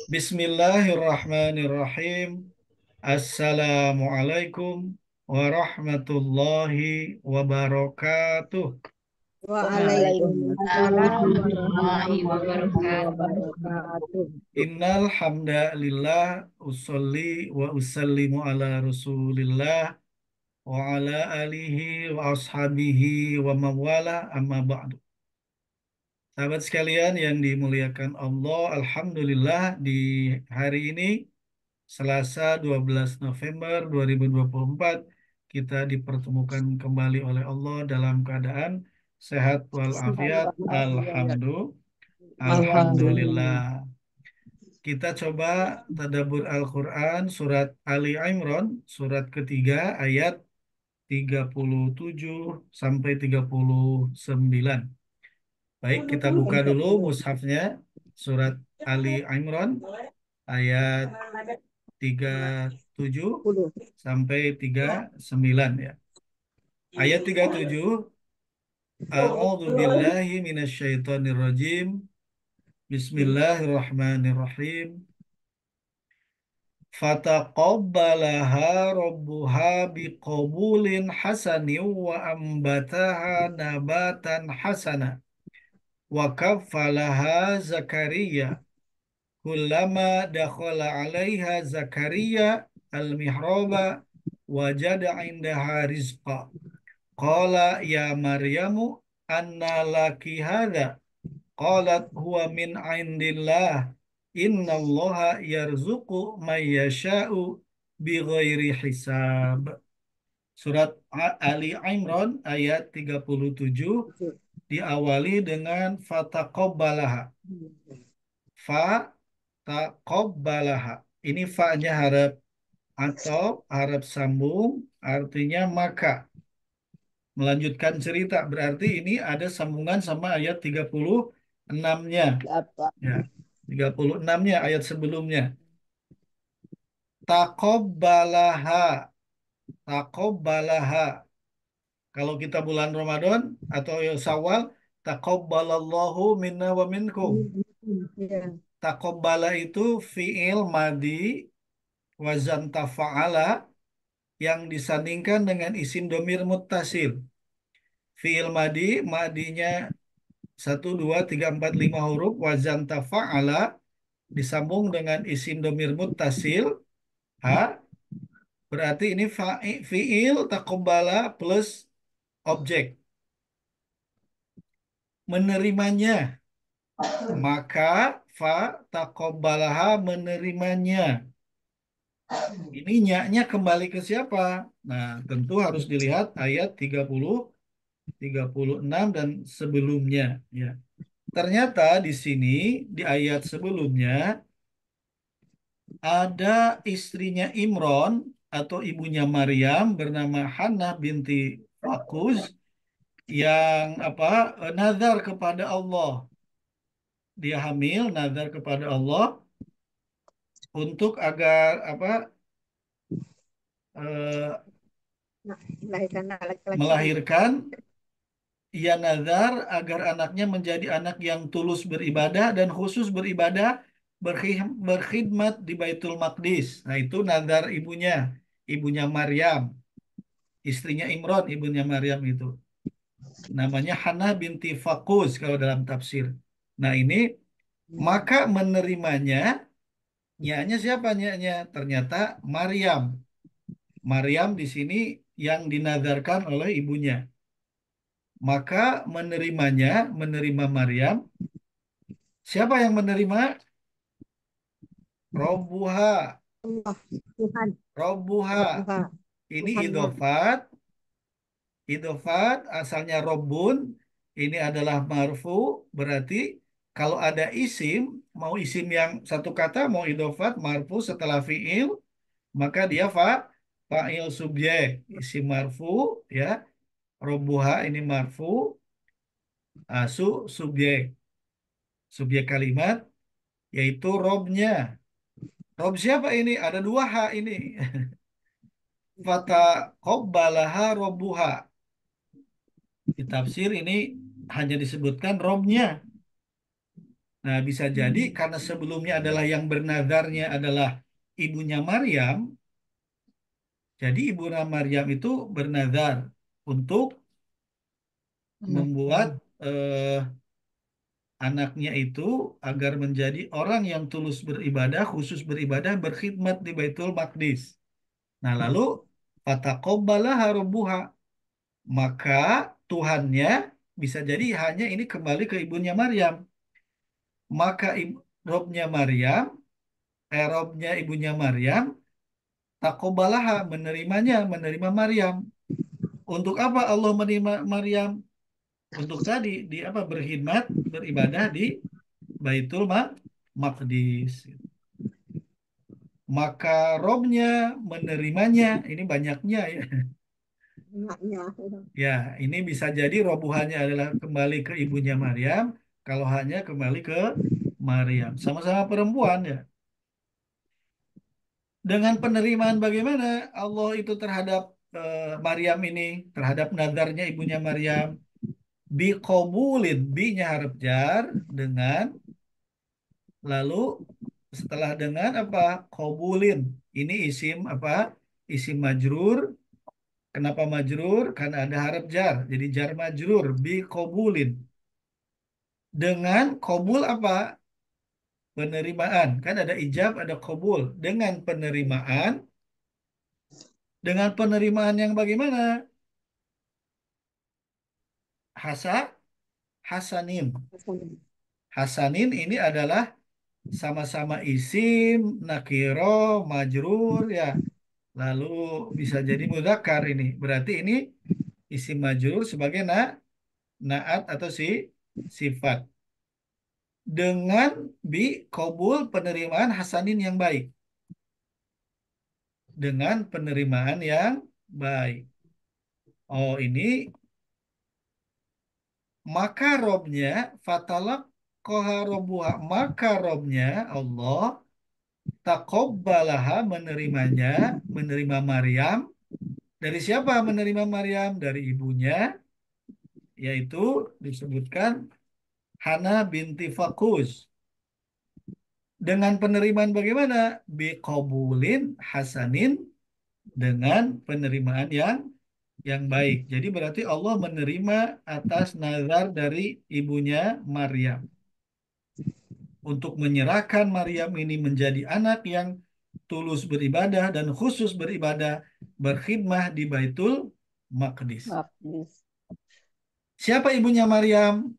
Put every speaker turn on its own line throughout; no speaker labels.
Bismillahirrahmanirrahim. Assalamualaikum warahmatullahi wabarakatuh.
Waalaikumsalam
Warahmatullahi
warahmatullahi
wabarakatuh.
wabarakatuh.
Innal hamdalillah usolli wa usallimu ala Rasulillah wa ala alihi wa ashabihi wa mawala amma ba'du. Sahabat sekalian yang dimuliakan Allah, alhamdulillah di hari ini Selasa 12 November 2024 kita dipertemukan kembali oleh Allah dalam keadaan sehat walafiat. Alhamdulillah.
Alhamdulillah.
Kita coba tadabbur Al-Quran surat Ali Imran surat ketiga ayat 37 sampai 39. Baik, kita buka dulu mushafnya surat Ali Imran ayat 37
10.
sampai 39 ya. Ayat 37, A'udzu billahi minasyaitonir rajim. Bismillahirrahmanirrahim. Fataqabbalaha rabbuha biqabulin hasanin wa ambataha nabatan hasana wa kaffalaha Zakaria kullama dakhala 'alaiha Zakaria al-mihraba wajada 'indaha rizqa qala ya Maryamu anna laki hadza qalat huwa min 'indillah innallaha yarzuqu may yasha'u bighairi hisab. Surat Ali Imran ayat 37 diawali dengan fataqabbalaha. Fa taqabbalaha. Ini fa-nya harap atau harap sambung artinya maka. Melanjutkan cerita berarti ini ada sambungan sama ayat 36-nya. Ya. 36-nya ayat sebelumnya. Taqabbalaha. Taqabbalaha. Kalau kita bulan Ramadan atau Syawal, taqabbalallahu minna wa minkum.
Ya.
Taqabbala itu fiil madi wazan tafa'ala yang disandingkan dengan isim domir muttasil. Fiil madi, madinya 1, 2, 3, 4, 5 huruf, wazan tafa'ala disambung dengan isim domir muttasil, ha, berarti ini fiil taqabbala plus objek. Menerimanya, maka fa taqabbalaha menerimanya. Ini nya-nya kembali ke siapa? Nah, tentu harus dilihat ayat 30, 36 dan sebelumnya ya. Ternyata di sini di ayat sebelumnya ada istrinya Imron atau ibunya Maryam bernama Hannah binti Fakuz yang nazar kepada Allah. Dia hamil nazar kepada Allah untuk agar eh,
Nah, melahirkan anak laki-laki.
melahirkan. Ia nazar agar anaknya menjadi anak yang tulus beribadah dan khusus beribadah berkhidmat di Baitul Maqdis. Nah, itu nazar ibunya, ibunya Maryam, istrinya Imron, ibunya Maryam itu. Namanya Hannah binti Fakuz kalau dalam tafsir. Nah, ini maka menerimanya, nyanya siapa nyanya? Ternyata Maryam. Maryam di sini yang dinazarkan oleh ibunya. Maka menerimanya, menerima Maryam. Siapa yang menerima? Robuha.
Allah, Tuhan,
Robuha.
Rabbuha,
Ini
Tuhannya.
idofat. Idofat asalnya robun. Ini adalah marfu. Berarti kalau ada isim, mau isim yang satu kata, mau idofat, marfu setelah fiil, maka dia fa'il subjek. Isim marfu, ya. Robuha ini marfu. Subjek. Subjek kalimat, yaitu robnya. Rob siapa ini? Ada dua H ini. Fata qobbalaha robbuha. Di tafsir ini hanya disebutkan robnya. Nah, bisa jadi karena sebelumnya adalah yang bernazarnya adalah ibunya Maryam, jadi ibu Maryam itu bernazar untuk
Anaknya.
membuat anaknya itu agar menjadi orang yang tulus beribadah, khusus beribadah, berkhidmat di Baitul Maqdis. Nah, lalu fataqabbalaha rabbuha, maka Tuhannya bisa jadi hanya ini kembali ke ibunya Maryam. Maka Robnya Maryam, Robnya ibunya Maryam, taqabbalaha menerimanya, menerima Maryam. Untuk apa Allah menerima Maryam? Untuk tadi di apa berkhidmat, beribadah di Baitul Maqdis. Maka Robnya menerimanya. Ini banyaknya ya.
Anaknya.
Ya, ini bisa jadi robuhannya adalah kembali ke ibunya Maryam, kalau hanya kembali ke Maryam. Sama-sama perempuan ya. Dengan penerimaan bagaimana Allah itu terhadap Maryam ini, terhadap nadarnya ibunya Maryam, biqobulin, bi-nya harf jar, dengan, lalu setelah dengan apa? Qobulin. Ini isim apa? Isim majrur. Kenapa majrur? Karena ada harap jar. Jadi jar majrur bi kobulin. Dengan kobul apa? Penerimaan. Kan ada ijab, ada kobul. Dengan penerimaan. Dengan penerimaan yang bagaimana? Hasa, hasanin. Hasanin ini adalah sama-sama isim, nakiro, majrur ya. Lalu bisa jadi mudzakkar ini. Berarti ini isim majrur sebagai naat atau sifat. Dengan bi kobul penerimaan hasanin yang baik, dengan penerimaan yang baik. Oh, ini maka robnya fatalak koharobuha, maka robnya Allah takobbalaha menerimanya, menerima Maryam. Dari siapa menerima Maryam? Dari ibunya, yaitu disebutkan Hana binti Fakus. Dengan penerimaan bagaimana? Biqobulin hasanin, dengan penerimaan yang baik. Jadi berarti Allah menerima atas nazar dari ibunya Maryam untuk menyerahkan Maryam ini menjadi anak yang tulus beribadah dan khusus beribadah, berkhidmah di Baitul Maqdis.
Baptis.
Siapa ibunya Maryam?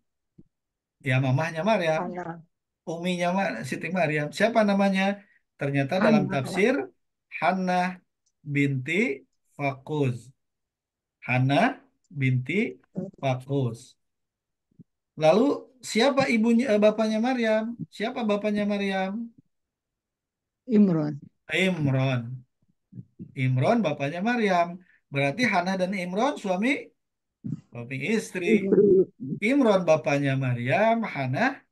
Ya, mamahnya Maryam,
Anak.
uminya Siti Maryam. Siapa namanya? Ternyata dalam
Anak.
tafsir Hannah binti Fakuz. Hana binti Fakus. Lalu siapa ibunya, bapaknya Maryam? Siapa bapaknya Maryam?
Imron.
Imron. Imron bapaknya Maryam. Berarti Hana dan Imron suami istri.
Istri.
Imron bapaknya Maryam, Hana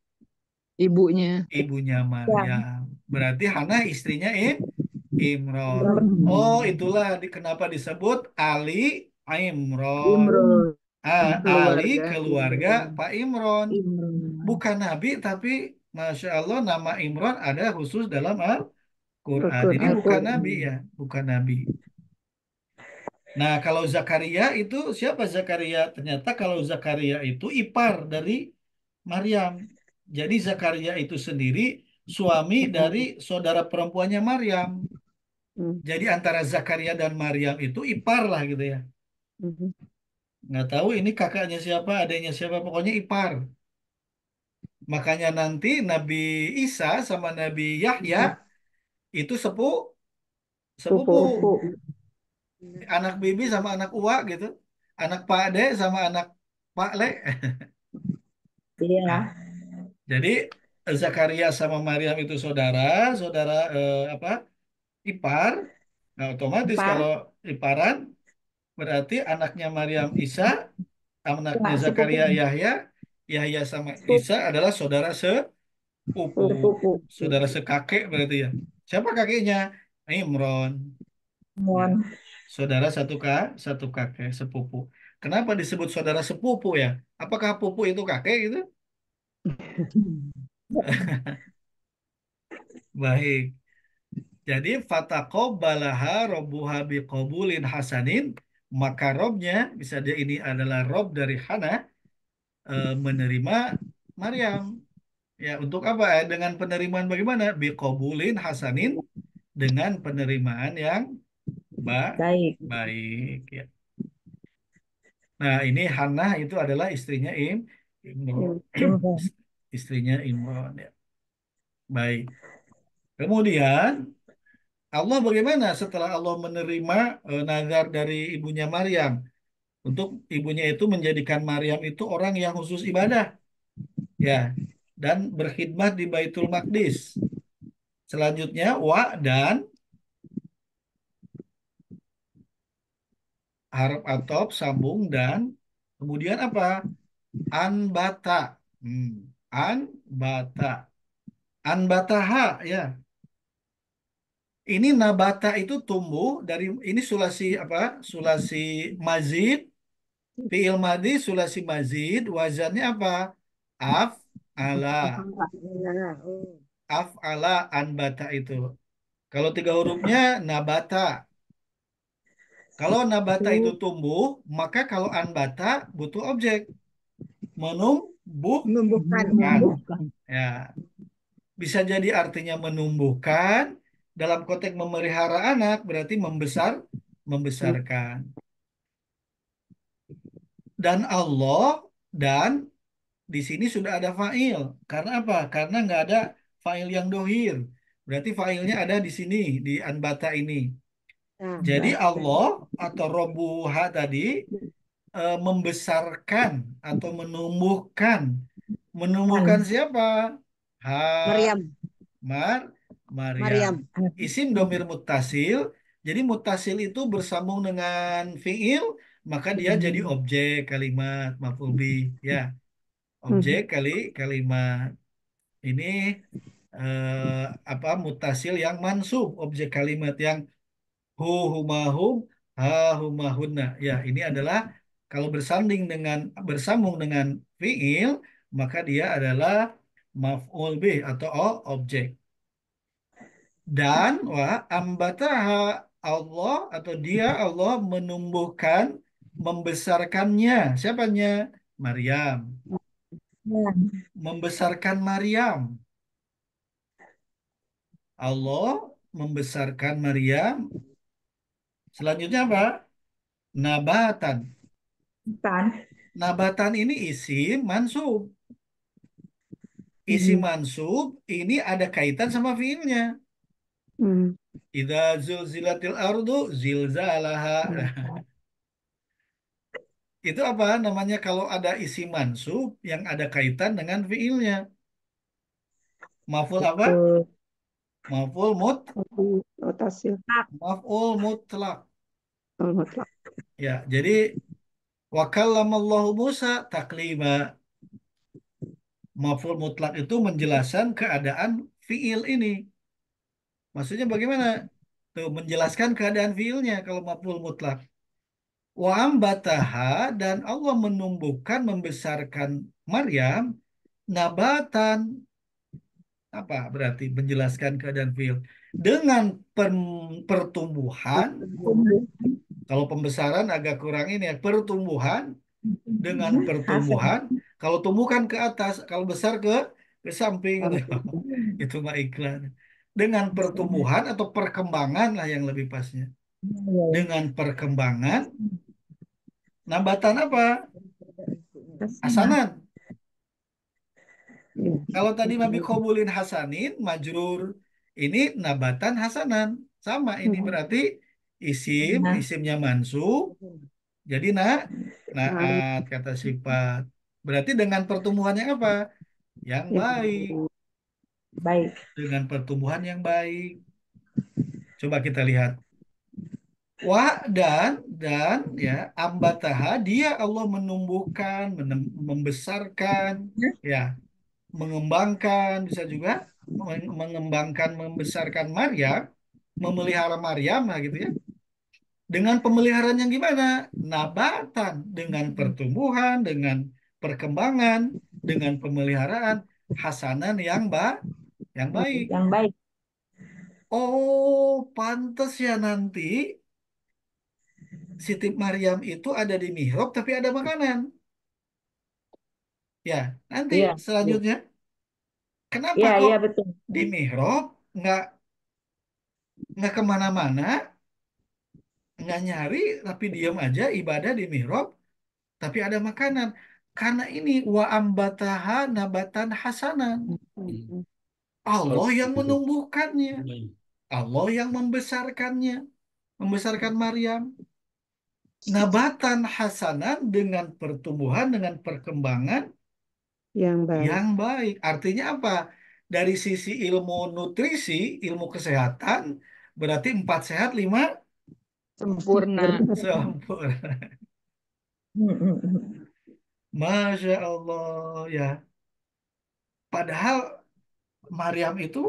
Ibunya.
ibunya
Ya.
Maryam. Berarti Hana istrinya Imron. Oh,
Imron.
itulah kenapa disebut Ali Imron.
Imron.
Ali
Keluarga
keluarga
Imron.
Pak Imron.
Imron.
Bukan nabi, tapi Masya Allah nama Imran ada khusus dalam Al-Quran.
Rukun
Jadi bukan nabi
Al-Quran.
ya, bukan nabi. Nah, kalau Zakaria itu siapa Zakaria? Ternyata kalau Zakaria itu ipar dari Maryam. Jadi Zakaria itu sendiri suami dari saudara perempuannya Maryam.
Hmm.
Jadi antara Zakaria dan Maryam itu ipar lah gitu ya.
Hmm.
Nggak tahu ini kakaknya siapa, adanya siapa, pokoknya ipar. Makanya nanti Nabi Isa sama Nabi Yahya itu sepupu,
Sepupu.
anak bibi sama anak uwa gitu, anak Pak De sama anak Pak Le. Nah,
Iya.
jadi Zakaria sama Maryam itu saudara, saudara apa, ipar. Nah, otomatis kalau
Par.
iparan berarti anaknya Maryam Isa, anaknya
Ya,
Zakaria
sepupu.
Yahya, Yahya sama
Sepupu.
Isa adalah saudara sepupu,
Sepupu.
saudara sekakek berarti ya. Siapa kakeknya? Imron. Ya.
Mon.
Saudara satu kakek sepupu. Kenapa disebut saudara sepupu ya? Apakah pupu itu kakek gitu? Baik. Jadi fataqabbalaha rabbuha biqabulin hasanin, maka Robnya bisa dia ini adalah Rob dari Hana, menerima Maryam. Ya, untuk apa? Dengan penerimaan bagaimana? Biqabulin hasanin, dengan penerimaan yang ba
Baik.
baik ya. Nah, ini Hannah itu adalah istrinya Imran.
Imran.
Istrinya Imran ya. Baik. Kemudian Allah bagaimana setelah Allah menerima nazar dari ibunya Maryam untuk ibunya itu menjadikan Maryam itu orang yang khusus ibadah ya dan berkhidmat di Baitul Maqdis. Selanjutnya wa dan harap atop sambung dan kemudian apa? Anbata. Hmm. Anbata. Anbataha ya. Ini nabata itu tumbuh dari ini sulasi apa? Sulasi mazid, fiil madi sulasi mazid, wazannya apa? Af ala. Af ala anbata itu. Kalau tiga hurufnya nabata. Kalau nabata itu
Itu
tumbuh, maka kalau anbata butuh objek. Menumbuhkan.
menumbuhkan.
Ya, bisa jadi artinya menumbuhkan dalam konteks memelihara anak berarti membesarkan. Dan Allah dan di sini sudah ada fa'il. Karena apa? Karena nggak ada fa'il yang dohir. Berarti fa'ilnya ada di sini, di anbata ini.
Nah,
Jadi
baca.
Allah atau Robuha tadi membesarkan atau menumbuhkan. Menumbuhkan
Kan.
siapa? Ha,
Maryam.
Mar, Maryam.
Maryam.
Isim domir muttasil. Jadi muttasil itu bersambung dengan fi'il, maka dia jadi objek kalimat maf'ul bih. Ya, objek kalimat. Ini apa mutasil yang mansub, objek kalimat yang hu humahum ha humahunna. Ya, ini adalah kalau bersambung dengan fiil, maka dia adalah maf'ul bih atau objek. Dan wa ambataha Allah atau dia Allah menumbuhkan membesarkannya. Siapanya? Maryam. Membesarkan Maryam. Allah membesarkan Maryam. Selanjutnya apa? Nabatan.
Kan.
Nabatan ini isim mansub. Isim
Hmm.
mansub ini ada kaitan sama fiilnya.
Hmm.
Idza zulzilatil ardu zilzalaha. Itu apa namanya kalau ada isim mansub yang ada kaitan dengan fiilnya? Maf'ul apa?
Itu
Maf'ul mut,
tadi rotasil hak
maf'ul mutlak.
mutlak.
Ya, jadi wa kallamallahu Musa taklima. Maf'ul mutlak itu menjelaskan keadaan fiil ini. Maksudnya bagaimana? Tuh, menjelaskan keadaan fiilnya kalau maf'ul mutlak. Wa ambataha dan Allah menumbuhkan, membesarkan Maryam nabatan. Apa berarti menjelaskan keadaan fiil? Dengan pertumbuhan,
Tumbuh.
kalau pembesaran agak kurang ini ya, pertumbuhan dengan
Hasil.
pertumbuhan, kalau tumbuh kan ke atas, kalau besar ke samping. Itu mah iklan. Dengan pertumbuhan atau perkembangan lah yang lebih pasnya. Dengan perkembangan, nabatan apa?
Hasanah.
Hasanan.
Ya.
Kalau tadi Mabi Qobulin Hasanin, majrur. Ini nabatan hasanan. Sama ini berarti
Nah,
isimnya mansub. Jadi naat kata sifat. Berarti dengan pertumbuhan yang apa? Yang
yang
baik.
baik.
Dengan pertumbuhan yang baik. Coba kita lihat. Wah dan ya ambataha dia Allah menumbuhkan, membesarkan, ya mengembangkan bisa juga mengembangkan, membesarkan Maryam, memelihara Maryam lah gitu ya. Dengan pemeliharaan yang gimana? Nabatan dengan pertumbuhan, dengan perkembangan, dengan pemeliharaan. hasanan yang baik.
Yang baik.
Oh, pantas ya nanti Siti Maryam itu ada di mihrab tapi ada makanan. Ya, nanti
Iya, iya.
selanjutnya kenapa
Iya,
kok
iya betul.
di mihrab nggak kemana-mana, nggak nyari tapi diam aja ibadah di mihrab tapi ada makanan. Karena ini wa ambataha nabatan hasanan. Allah yang menumbuhkannya. Allah yang membesarkannya, membesarkan Maryam. Nabatan hasanan dengan pertumbuhan, dengan perkembangan
Yang baik.
yang baik. Artinya apa? Dari sisi ilmu nutrisi, ilmu kesehatan, berarti empat sehat, lima
Sempurna.
sempurna. Masya Allah ya. Padahal Maryam itu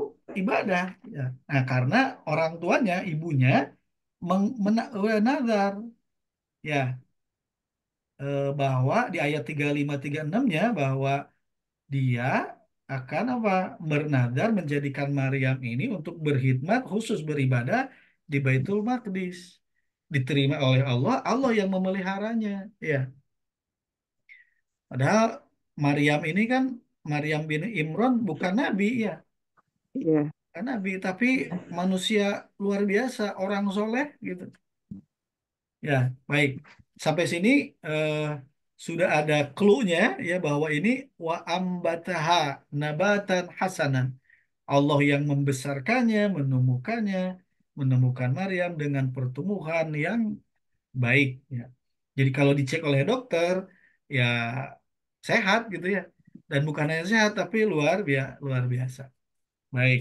ibadah. Ya. Nah, karena orang tuanya, ibunya, nazar ya, bahwa di ayat 35-36-nya bahwa dia akan apa? Bernadar menjadikan Maryam ini untuk berkhidmat khusus beribadah di Baitul Maqdis. Diterima oleh Allah, Allah yang memeliharanya. Ya, padahal Maryam ini kan Maryam bin Imran bukan nabi ya,
Iya.
bukan nabi tapi manusia luar biasa, orang soleh gitu. Ya, baik. Sampai sini eh, sudah ada clue-nya ya bahwa ini wa ambataha nabatan hasanan. Allah yang membesarkannya, menemukan Maryam dengan pertumbuhan yang baik ya. Jadi kalau dicek oleh dokter ya sehat gitu ya. Dan bukan hanya sehat tapi luar biasa. Baik.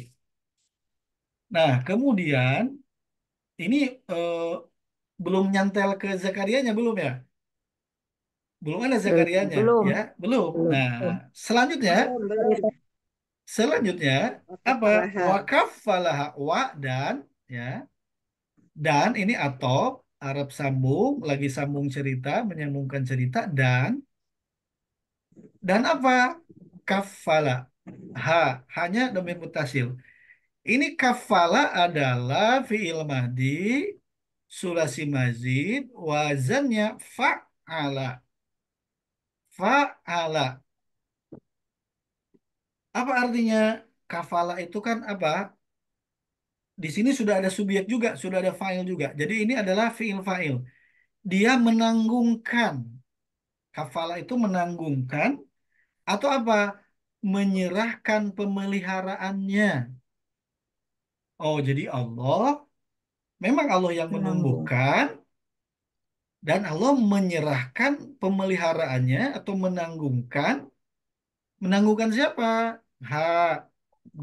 Nah, kemudian ini eh, belum nyantel ke Zakarianya belum ya? Belum ada Zakarianya
Belum.
ya, belum.
Belum.
Nah, selanjutnya
Belum.
selanjutnya apa? Wakaf falaha wa ya dan ini atop Arab sambung lagi sambung cerita menyambungkan cerita dan apa? Kafala ha hanya domir mutasil. Ini kafala adalah fiil mahdi sulasi mazid wazannya fa'ala fa'ala. Apa artinya kafala itu kan apa? Di sini sudah ada subjek juga, sudah ada fa'il juga. Jadi ini adalah fi'il fa'il. Dia menanggungkan. Kafala itu menanggungkan atau apa? Menyerahkan pemeliharaannya. Oh, jadi Allah, memang Allah yang
Menanggung.
menumbuhkan dan Allah menyerahkan pemeliharaannya atau menanggungkan siapa? Ha,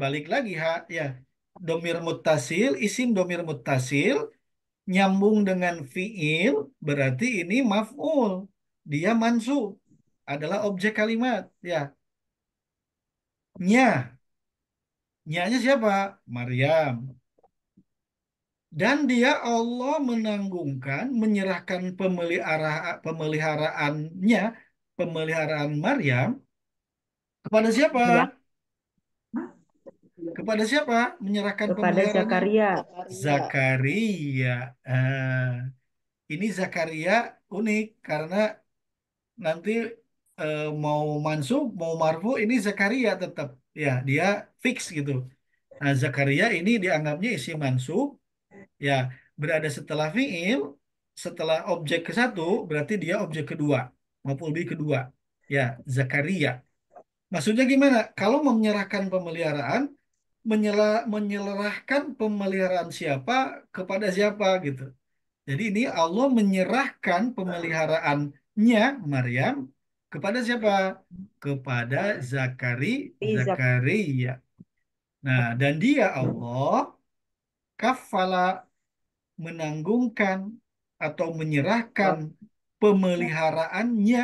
balik lagi ha, ya. Domir muttasil, isim domir muttasil, nyambung dengan fiil, berarti ini maf'ul. Dia mansub, adalah objek kalimat. Ya, nya, nyanya siapa? Maryam. Dan dia Allah menanggungkan, menyerahkan pemeliharaannya, pemeliharaan Maryam kepada siapa?
Ya,
Kepada siapa? Menyerahkan
kepada
pemeliharaannya?
Zakaria.
Zakaria. Ah, ini Zakaria unik karena nanti mau mansub mau marfu ini Zakaria tetap ya dia fix gitu. Nah Zakaria ini dianggapnya isi mansub ya berada setelah fiil setelah objek ke satu berarti dia objek kedua maupun lebih kedua ya Zakaria. Maksudnya gimana? Kalau menyerahkan pemeliharaan menyerahkan pemeliharaan siapa kepada siapa gitu. Jadi ini Allah menyerahkan pemeliharaannya Maryam kepada siapa? Kepada
Izak.
Zakaria. Nah, dan dia Allah kafala menanggungkan atau menyerahkan pemeliharaannya.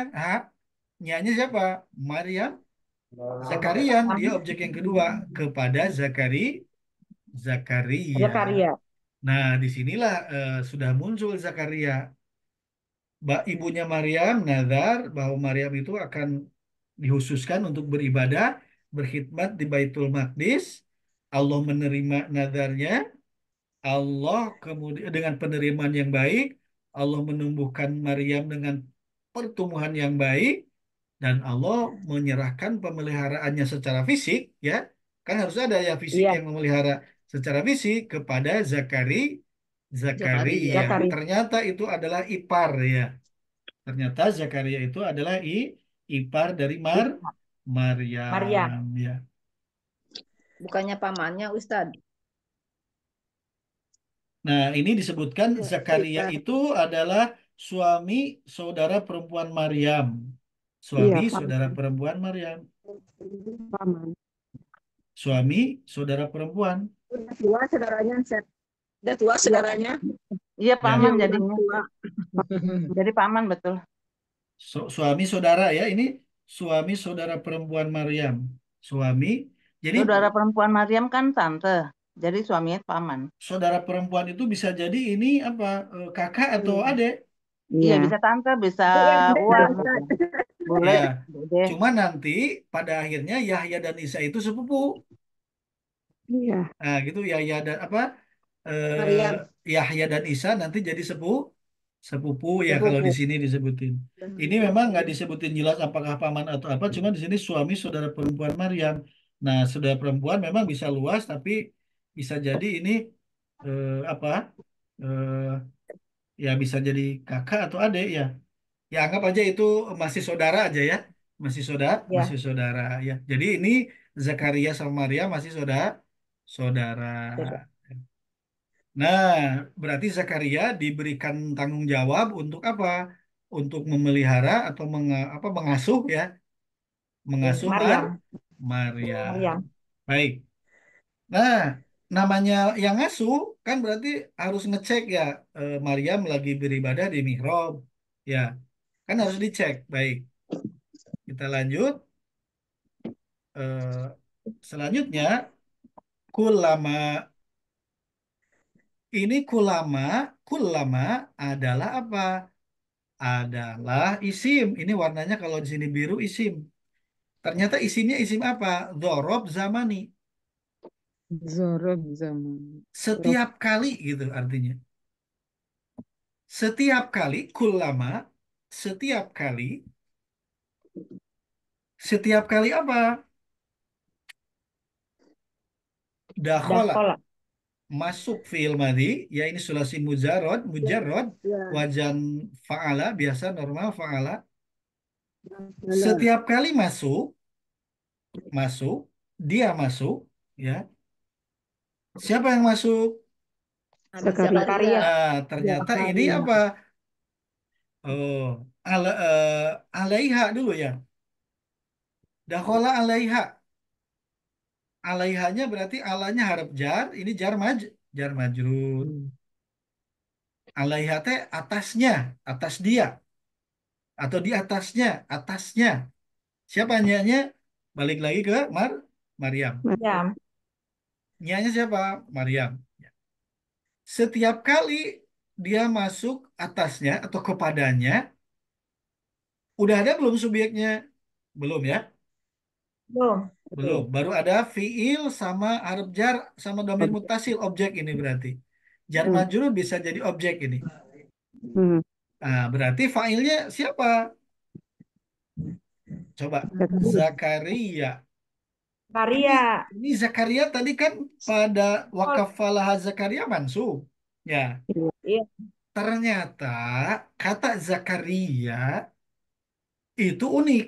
Nyanya siapa? Maryam. Zakarian, dia objek yang kedua kepada Zakaria.
Zakaria.
Nah, disinilah sudah muncul Zakaria. Ibunya Maryam nazar bahwa Maryam itu akan dihususkan untuk beribadah berkhidmat di Baitul Maqdis. Allah menerima nadarnya. Allah kemudian dengan penerimaan yang baik, Allah menumbuhkan Maryam dengan pertumbuhan yang baik, dan Allah menyerahkan pemeliharaannya secara fisik, ya, kan harus ada ya fisik
Iya,
yang memelihara secara fisik kepada Zakaria.
Zakaria.
Zakaria.
Ternyata itu adalah ipar ya. Ternyata Zakaria itu adalah ipar dari
Maryam.
Maryam ya.
Bukannya pamannya Ustadz.
Nah, ini disebutkan
Ya,
Zakaria
ipar.
itu adalah suami saudara perempuan Maryam.
Iya,
Suami saudara
paman.
perempuan Maryam.
Paman.
Suami saudara perempuan.
Udah tua saudaranya, Set.
Udah tua
Iya,
saudaranya.
Iya
iya
paman
udah
jadinya.
tua.
Jadi paman betul.
Suami saudara ya, ini suami saudara perempuan Maryam. Suami. Jadi
Saudara perempuan Maryam kan tante. Jadi suaminya paman.
saudara perempuan itu bisa jadi ini apa, kakak atau
Hmm.
adik.
Iya
Iya.
bisa tante, bisa
Boleh, boleh,
uang
Ustaz.
gitu. Boleh,
Ya,
deh.
cuma nanti pada akhirnya Yahya dan Isa itu sepupu.
Iya.
Nah, gitu Yahya dan apa,
Maryam.
Yahya dan Isa nanti jadi sepupu ya kalau di
Sepupu.
sini disebutin. Ini memang nggak disebutin jelas apakah paman atau apa, cuma di sini suami saudara perempuan Maryam. Nah, saudara perempuan memang bisa luas, tapi bisa jadi ini apa? eh, Ya bisa jadi kakak atau adik ya. Ya anggap aja itu masih saudara aja ya.
Ya.
Masih saudara ya. Jadi ini Zakaria sama Maria masih saudara. Nah, berarti Zakaria diberikan tanggung jawab untuk apa? Untuk memelihara atau mengasuh ya, mengasuh
Maryam.
Maryam.
Maryam.
Baik. Nah, namanya yang ngasuh kan berarti harus ngecek ya, Maryam lagi beribadah di mihrab. Ya, kan harus dicek. Baik, kita lanjut. Eh, Selanjutnya, kulama. Ini kulama adalah apa? Adalah isim. Ini warnanya kalau di sini biru isim. Ternyata isimnya isim apa? Dzorob zamani.
Zorob zaman. Rob.
Setiap kali gitu artinya. Setiap kali kulama, setiap kali, setiap kali apa? Dakhola,
Dakhola.
masuk fiil madhi, ya ini sulasi mujarrad, mujarrad,
Ya.
wajan fa'ala, biasa normal fa'ala.
Salah.
Setiap kali masuk, dia masuk, ya. Siapa yang masuk?
Nabi
Zakaria.
Zakaria.
Ternyata ini
Zakaria.
apa? Oh, alaiha dulu ya. Dakhola alaiha. Alaihanya berarti alanya harap jar, ini jar majrur.
Hmm.
Alaiha teh atasnya, atas dia atau di atasnya. Siapa nyanya? Balik lagi ke Maryam.
Maryam.
Nyanya siapa? Maryam. Setiap kali dia masuk atasnya atau kepadanya, udah ada belum subjeknya? Belum ya?
Belum.
Belum. Baru ada fiil sama harf jar sama domir mutasil objek ini berarti. Jar
Hmm.
majrur bisa jadi objek ini.
Hmm.
Nah, berarti failnya siapa? Coba
Zakaria.
Zakaria. Ini
Zakaria.
ini Zakaria tadi kan pada
Oh,
wakafalah Zakaria mansub. Ya,
iya.
ternyata kata Zakaria itu unik.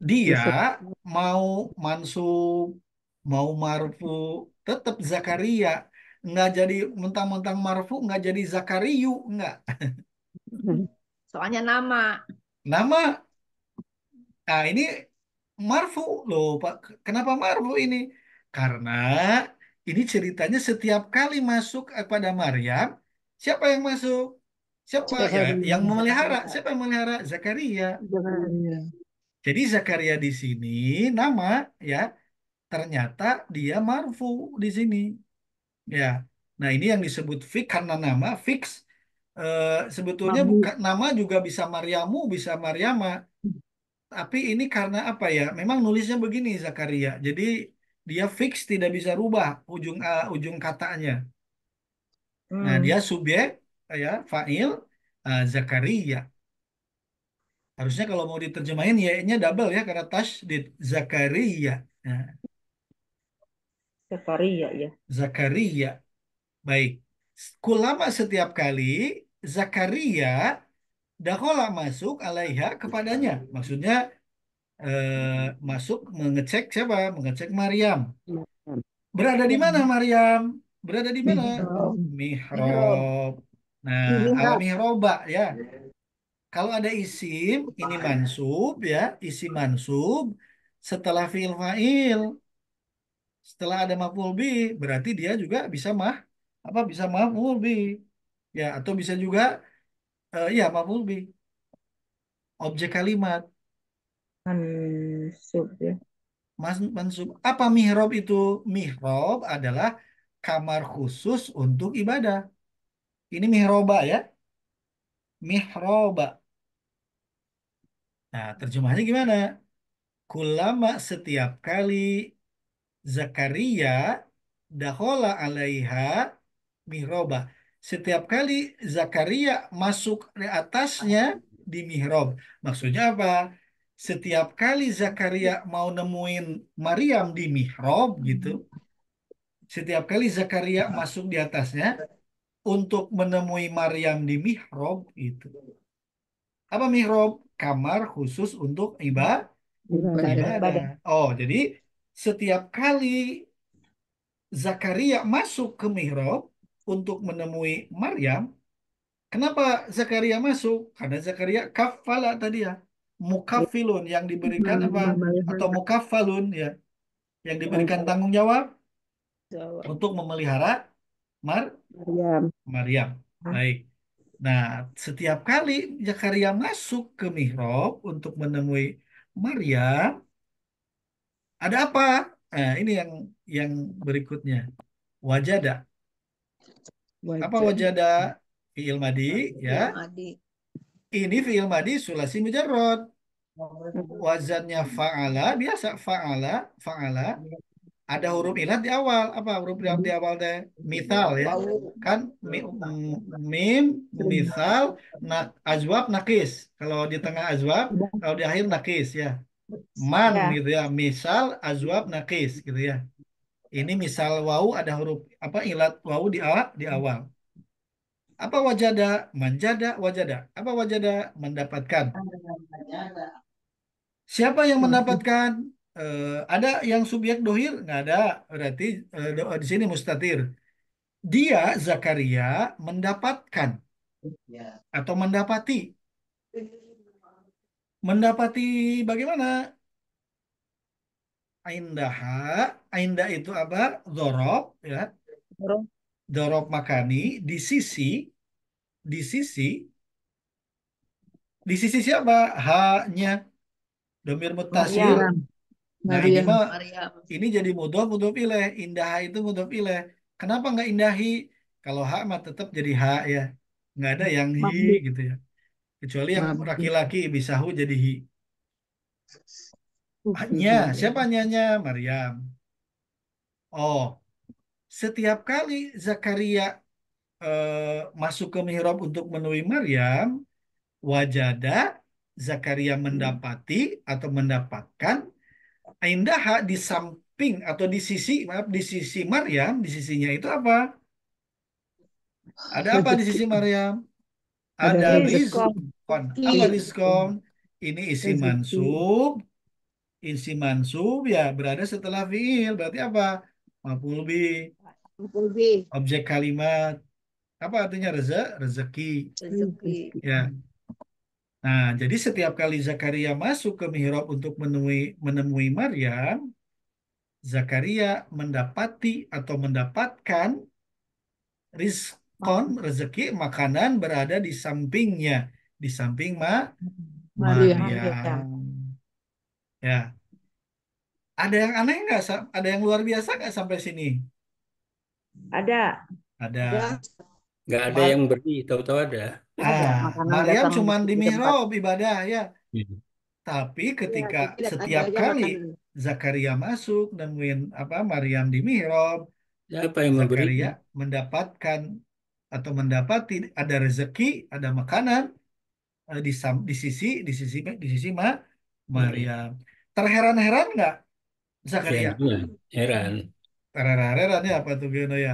Dia
Bisa.
mau mansub, mau marfu, tetap Zakaria. Nggak jadi mentang-mentang marfu, nggak jadi Zakariu, nggak.
Soalnya nama.
Nama, nah ini marfu loh, Pak. Kenapa marfu ini? Karena ini ceritanya setiap kali masuk kepada Maryam, siapa yang masuk? Siapa ya
Zakaria.
yang memelihara?
Zakaria.
Siapa yang memelihara? Zakaria.
Zakaria.
Jadi Zakaria di sini nama ya, ternyata dia marfu di sini. Ya. Nah, ini yang disebut fix karena nama fix, sebetulnya
Mamu.
bukan nama juga bisa Maryamu, bisa Maryama. Tapi ini karena apa ya? Memang nulisnya begini Zakaria. Jadi dia fix tidak bisa rubah ujung katanya. Nah, dia
Hmm.
subjek ya, fa'il Zakaria. Harusnya kalau mau diterjemahin ya-nya double ya karena tasdid Zakaria. Nah,
Zakaria ya.
Zakaria. Baik. Kulama setiap kali Zakaria dakhola masuk alaiha kepadanya. Maksudnya masuk mengecek siapa? Mengecek Maryam. Berada di mana Maryam? Berada di mana?
Mihrab.
Mihrab.
Mihrab. Nah,
Di
al
mihrab.
mihroba ya. Kalau ada isim, ini mansub ya, isim mansub setelah fiil fa'il, setelah ada maf'ul bih, berarti dia juga bisa bisa maf'ul bih. Ya, atau bisa juga ya maf'ul bih, objek kalimat.
Mansub ya.
Mansub. Apa mihrab itu? Mihrab adalah kamar khusus untuk ibadah. Ini mihroba ya, mihroba. Nah, terjemahnya gimana? Kulama setiap kali Zakaria dakhola alaiha mihroba. Setiap kali Zakaria masuk di atasnya di mihrab. Maksudnya apa? Setiap kali Zakaria mau nemuin Maryam di mihrab gitu. Setiap kali Zakaria masuk di atasnya untuk menemui Maryam di mihrab itu. Apa mihrab? Kamar khusus untuk
Ibadah.
ibadah.
Ibadah.
Oh, jadi setiap kali Zakaria masuk ke mihrab untuk menemui Maryam. Kenapa Zakaria masuk? Karena Zakaria kafala tadi ya. Mukafilun yang diberikan apa? Atau
Memelihara
mukafalun ya. Yang diberikan tanggung jawab
Jawab.
untuk memelihara Mar
Maryam.
Maryam. Baik. Nah, setiap kali Zakaria masuk ke mihrab untuk menemui Maryam, ada apa? Nah, ini yang berikutnya. Wajada. Apa
Wajah.
wajada? Fi'il madi ya.
Film Adi.
Ini fi'il madi sulasi mujarrad. Wazannya fa'ala biasa fa'ala ada huruf ilat di awal. Apa huruf ilat di awal teh? Misal ya.
Wau.
Kan mim misal azwab nakis. Kalau di tengah azwab, kalau di akhir nakis ya. Man
Ya.
gitu ya. Misal azwab nakis gitu ya. Ini misal wau ada huruf apa ilat wau di awal. Apa wajada? Manjada wajada. Apa wajada? Mendapatkan. Siapa yang mendapatkan? Ada yang subjek dohir? Nggak ada. Berarti di sini mustatir. Dia, Zakaria, mendapatkan atau mendapati. Mendapati bagaimana? Aindaha. Aindah itu apa? Dorob. Ya.
Huruf
Dorob makani. Di sisi. Di sisi siapa? Hanya. Domir mutasil.
Maryam.
Nah ini
Maryam.
mah
Maryam.
ini jadi mudhof ilaih. Indah itu mudhof ilaih. Kenapa nggak indahi? Kalau hak mah tetap jadi hak ya. Nggak ada yang hi
Mabdi.
gitu ya. Kecuali yang
Mabdi.
laki-laki bisa hu jadi hi. Nya, siapa nyanya? Maryam. Oh, setiap kali Zakaria masuk ke mihrab untuk menemui Maryam, wajada Zakaria mendapati atau mendapatkan indaha di samping atau di sisi maaf di sisi Maryam di sisinya itu apa? Ada apa di
Rezeki.
sisi Maryam?
Ada
Ada
rezeki.
rizkon. Apa
Ki.
rizkon? Ini
Rezeki.
isi mansub ya berada setelah fiil. Berarti apa? Maf'ul bih,
Kulbi.
objek kalimat. Apa artinya rezeki.
Rezeki.
Ya. Nah, jadi setiap kali Zakaria masuk ke mihrab untuk menemui Maryam, Zakaria mendapati atau mendapatkan rizkon, rezeki, makanan berada di sampingnya, di samping
Maryam.
Maryam. Ya, ada yang aneh nggak? Ada yang luar biasa nggak sampai sini?
Ada.
Ada.
Nggak ada yang
Mar
beri, tahu-tahu ada.
Ada
ah,
makanan
Maryam
datang
cuman di
di tempat.
mihrab ibadah ya.
Hmm.
Tapi
Ya,
ketika
jadi lihat ada
setiap
aja
kali
makanan.
Zakaria masuk nemuin Maryam di mihrab,
Siapa yang
Zakaria
memberinya?
mendapatkan atau mendapati ada rezeki, ada makanan di sisi
Hmm.
Maryam. Terheran-heran nggak
Ya,
Zakaria?
ya, heran.
Terheran-heran ya apa tuh Geno ya?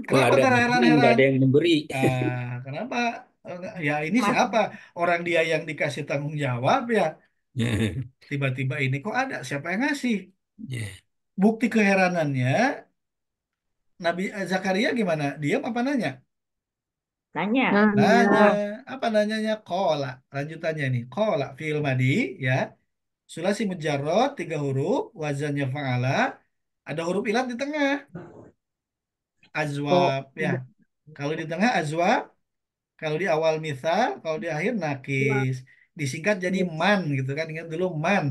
Kok
Kenapa
ada makanan, nggak
terheran-heran?
ada yang memberi.
Kenapa? Ya ini siapa? Orang dia yang dikasih tanggung jawab ya. Tiba-tiba ini kok ada? Siapa yang ngasih?
Ya.
Bukti keheranannya, Nabi Zakaria gimana? Diam apa nanya?
Nanya.
Nanya.
Nanya.
Apa nanyanya? Kola. Lanjutannya nih. Kola. Fi'il madi ya. Sulasi mujarrad, 3 huruf. Wazannya fa'ala. Ada huruf ilat di tengah.
Oh,
Azwab ya.
ada.
Kalau di tengah azwab, kalau di awal misal, kalau di akhir
Dua.
nakis. Disingkat jadi
Yes.
man gitu kan. Ingat dulu man.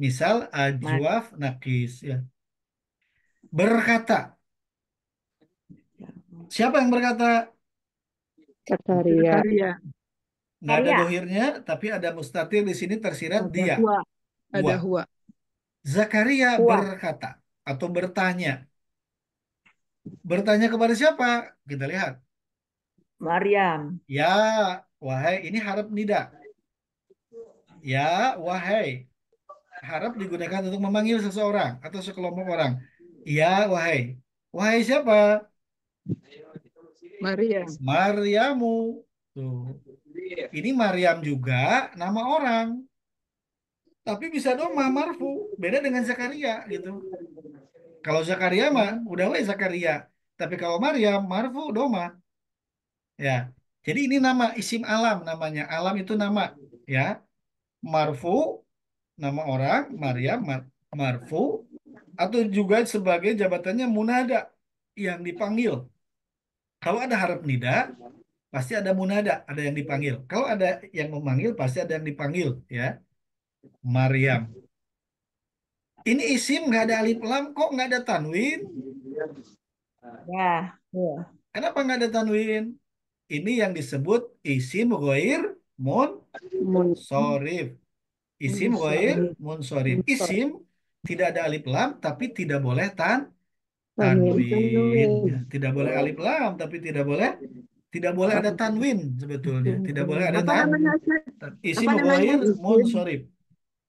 Misal
Mat.
ajwaf nakis ya. Berkata. Siapa yang berkata?
Zakaria.
Zakaria.
Nggak ada
Karya.
dohirnya, tapi ada mustatir di sini tersirat
Ada
dia.
hua.
Gua.
Ada hua.
Zakaria
Kuat.
berkata atau bertanya. Bertanya kepada siapa? Kita lihat.
Maryam.
Ya, wahai, ini harap nida. Ya, wahai. Harap digunakan untuk memanggil seseorang atau sekelompok orang. Ya, wahai. Wahai siapa?
Maria.
Maryamu. Tuh. Ini Maryam juga nama orang. Tapi bisa doma marfu. Beda dengan Zakaria gitu. Kalau Zakaria mah udah we Zakaria. Tapi kalau Maryam marfu doma ya. Jadi ini nama isim alam namanya. Alam itu nama ya. Marfu nama orang, Maryam marfu atau juga sebagai jabatannya munada yang dipanggil. Kalau ada harap nida pasti ada munada, ada yang dipanggil. Kalau ada yang memanggil pasti ada yang dipanggil ya. Maryam. Ini isim nggak ada alif lam kok nggak ada tanwin?
Ya.
Ya.
Kenapa nggak ada tanwin? Ini yang disebut isim ghair
Mun.
munsorif. Isim ghair
Munsharif.
munsorif.
Munsharif.
Isim tidak ada alif lam tapi tidak boleh
Tanwin.
tanwin.
Tanwin.
Ya, tidak boleh alif lam tapi tidak boleh ada tanwin sebetulnya. Tidak boleh ada
Apa namanya, Ustaz?
isim
Apa namanya?
ghair
Isim.
munsorif.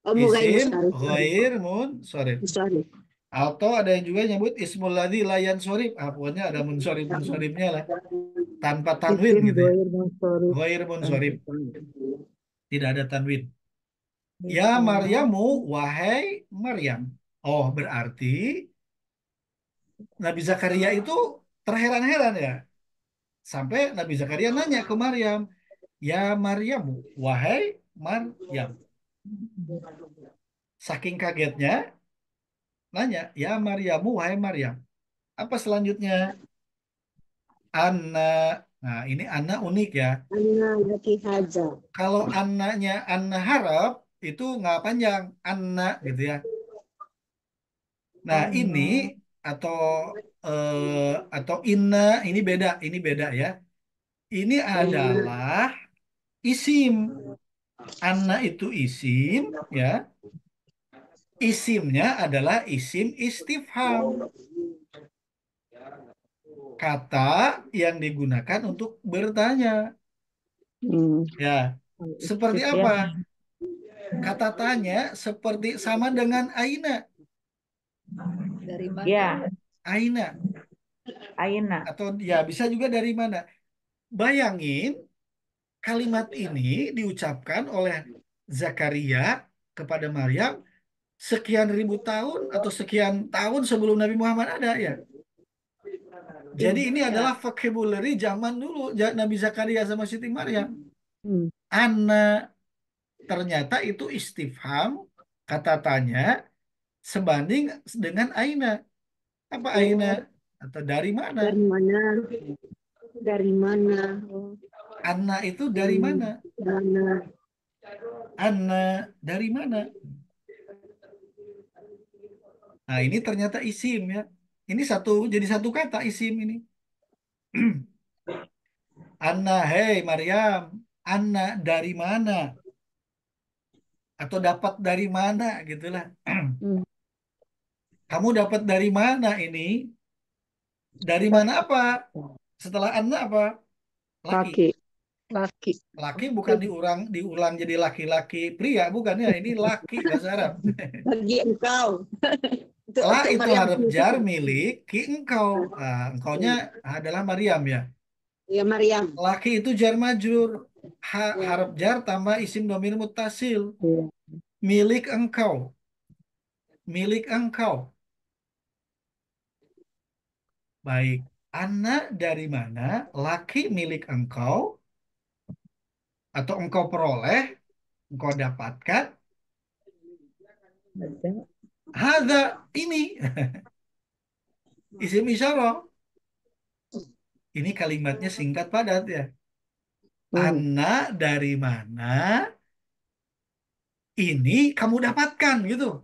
Oh, Mugai
Isim
Musarif.
ghair munsorif.
Musarif.
Atau ada yang juga nyebut ismul ladzi la yansorif. Pokoknya ada munsorifnya lah. Tanpa tanwin
Isim
gitu ya.
goir Musarif.
Ghair munsorif. Tidak ada tanwin. Ya
Isim.
Maryamu, wahai Maryam. Oh, berarti Nabi Zakaria itu terheran-heran ya. Sampai Nabi Zakaria nanya ke Maryam, ya Maryamu, wahai Maryam. Saking kagetnya, nanya, ya Maryamu, wahai Maryam. Apa selanjutnya? Anna. Nah, ini Anna unik ya.
Anna Yaki Haja.
Kalau Annanya Anna harap, itu nggak panjang. Anna gitu ya. Nah, ini
Anna.
atau atau inna ini beda ya. Ini
Anna.
adalah isim. Anna itu isim ya. Isimnya adalah isim istifham. Kata yang digunakan untuk bertanya.
Hmm.
Ya. Seperti apa?
Ya.
Kata tanya seperti sama dengan aina.
Dari mana?
Ya.
Aina.
Aina.
Atau ya bisa juga dari mana. Bayangin kalimat ini diucapkan oleh Zakaria kepada Maryam sekian ribu tahun atau sekian tahun sebelum Nabi Muhammad ada ya. Jadi ini adalah vocabulary zaman dulu Nabi Zakaria sama Siti Maryam.
Hmm.
Ana ternyata itu istifham kata tanya sebanding dengan aina. Apa aina?
Oh,
Atau dari mana?
dari mana? Dari mana? Oh,
Anna itu dari mana?
mana?
Anna dari mana? Nah, ini ternyata isim ya. Ini jadi satu kata isim ini. Anna, hei Maryam. Anna dari mana? atau dapat dari mana gitulah.
Hmm.
Kamu dapat dari mana ini? Dari mana apa? Setelah anna apa? Laki.
Laki. Laki.
Laki bukan diulang jadi laki-laki pria, bukan ya. Ini laki bahasa Arab.
Bagi engkau. Untuk
La
untuk
itu
Maryam.
harf jar milik ki engkau. Nah, engkaunya adalah Maryam ya.
Ya Maryam.
Laki itu jar majrur. Harf jar tambah isim dhamir muttasil.
Ya.
Milik engkau. Milik engkau. Baik. Anak dari mana? Laki milik engkau atau engkau peroleh, engkau dapatkan.
Ada.
Hada ini isim isyarah. Ini kalimatnya singkat padat ya.
Hmm.
Anak dari mana? Ini kamu dapatkan gitu.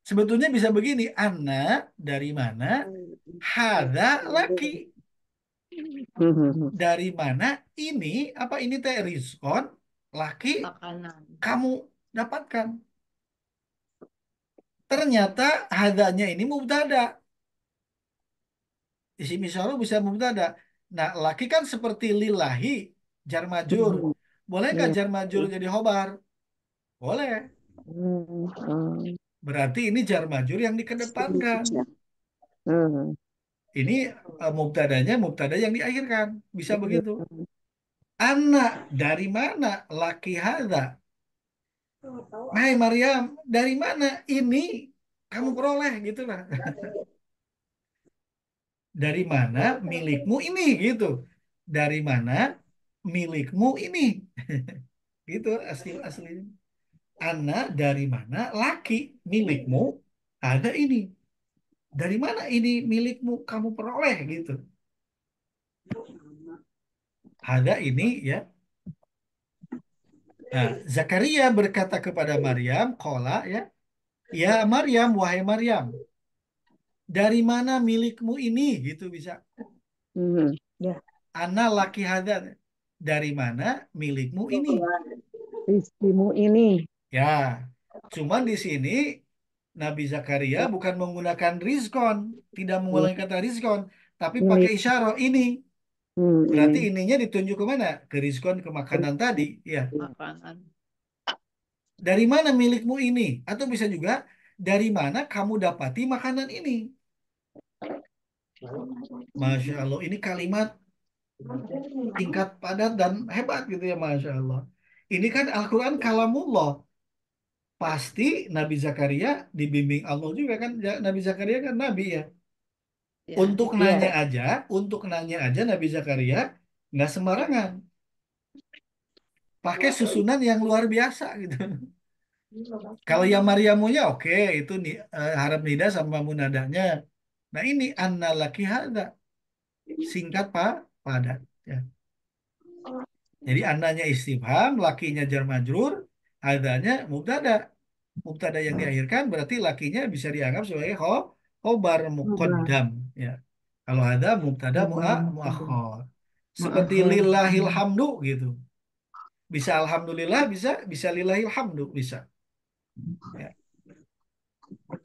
Sebetulnya bisa begini, anak dari mana? Hada laki.
Hmm.
Dari mana ini? Apa ini teh rizkon? Laki
Makanan.
kamu dapatkan. Ternyata hadanya ini mubtada. Isim isyarah bisa mubtada. Nah, laki kan seperti lillahi, jar majur.
Hmm.
Boleh nggak
Ya.
jar majur jadi khobar? Boleh.
Hmm. Hmm.
Berarti ini jar majur yang dikedepankan.
Hmm.
Ini mubtadanya mubtada yang diakhirkan. Bisa begitu. Anak dari mana? Laki hadza. Hai Maryam, dari mana ini kamu peroleh gitu lah. Dari mana milikmu ini gitu. Dari mana milikmu ini. Gitu asli aslinya. Anak dari mana laki milikmu ada ini. Dari mana ini milikmu kamu peroleh gitu. Ada ini ya. Nah, Zakaria berkata kepada Maryam, kola ya, ya Maryam, wahai Maryam, dari mana milikmu ini gitu bisa.
Hmm.
Ya.
Ana laki hadad. Dari mana milikmu ini?
Istrimu ini.
Ya, cuman di sini Nabi Zakaria bukan menggunakan rizkon, tidak
Ya.
menggunakan kata rizkon, tapi
Ini.
pakai isyarah ini. Berarti
Ini.
ininya ditunjuk ke mana? Ke rizkon, ke makanan tadi. Ya,
Makanan.
dari mana milikmu ini? Atau bisa juga dari mana kamu dapati makanan ini? Masya Allah, ini kalimat tingkat padat dan hebat gitu ya, Masya Allah. Ini kan Al-Quran kalamullah. Pasti Nabi Zakaria dibimbing Allah juga kan. Nabi Zakaria kan Nabi ya.
Ya.
Untuk
Ya.
nanya aja, untuk nanya aja Nabi Zakaria nggak sembarangan. Pakai susunan yang luar biasa gitu. Kalau yang Maryamunya oke, itu harap nida sama munadanya. Nah ini anna laki hada. Singkat pak, padat. Ya. Jadi andanya istifham, lakinya jar majrur, adanya mubtada. Mubtada yang diakhirkan berarti lakinya bisa dianggap sebagai khobar
Sabar.
muqaddam. Ya. Kalau ada mubtada
Sabar.
muakhir. Seperti
Maaf.
lillahil hamdu gitu. Bisa alhamdulillah, bisa lillahil hamdu, bisa. Ya.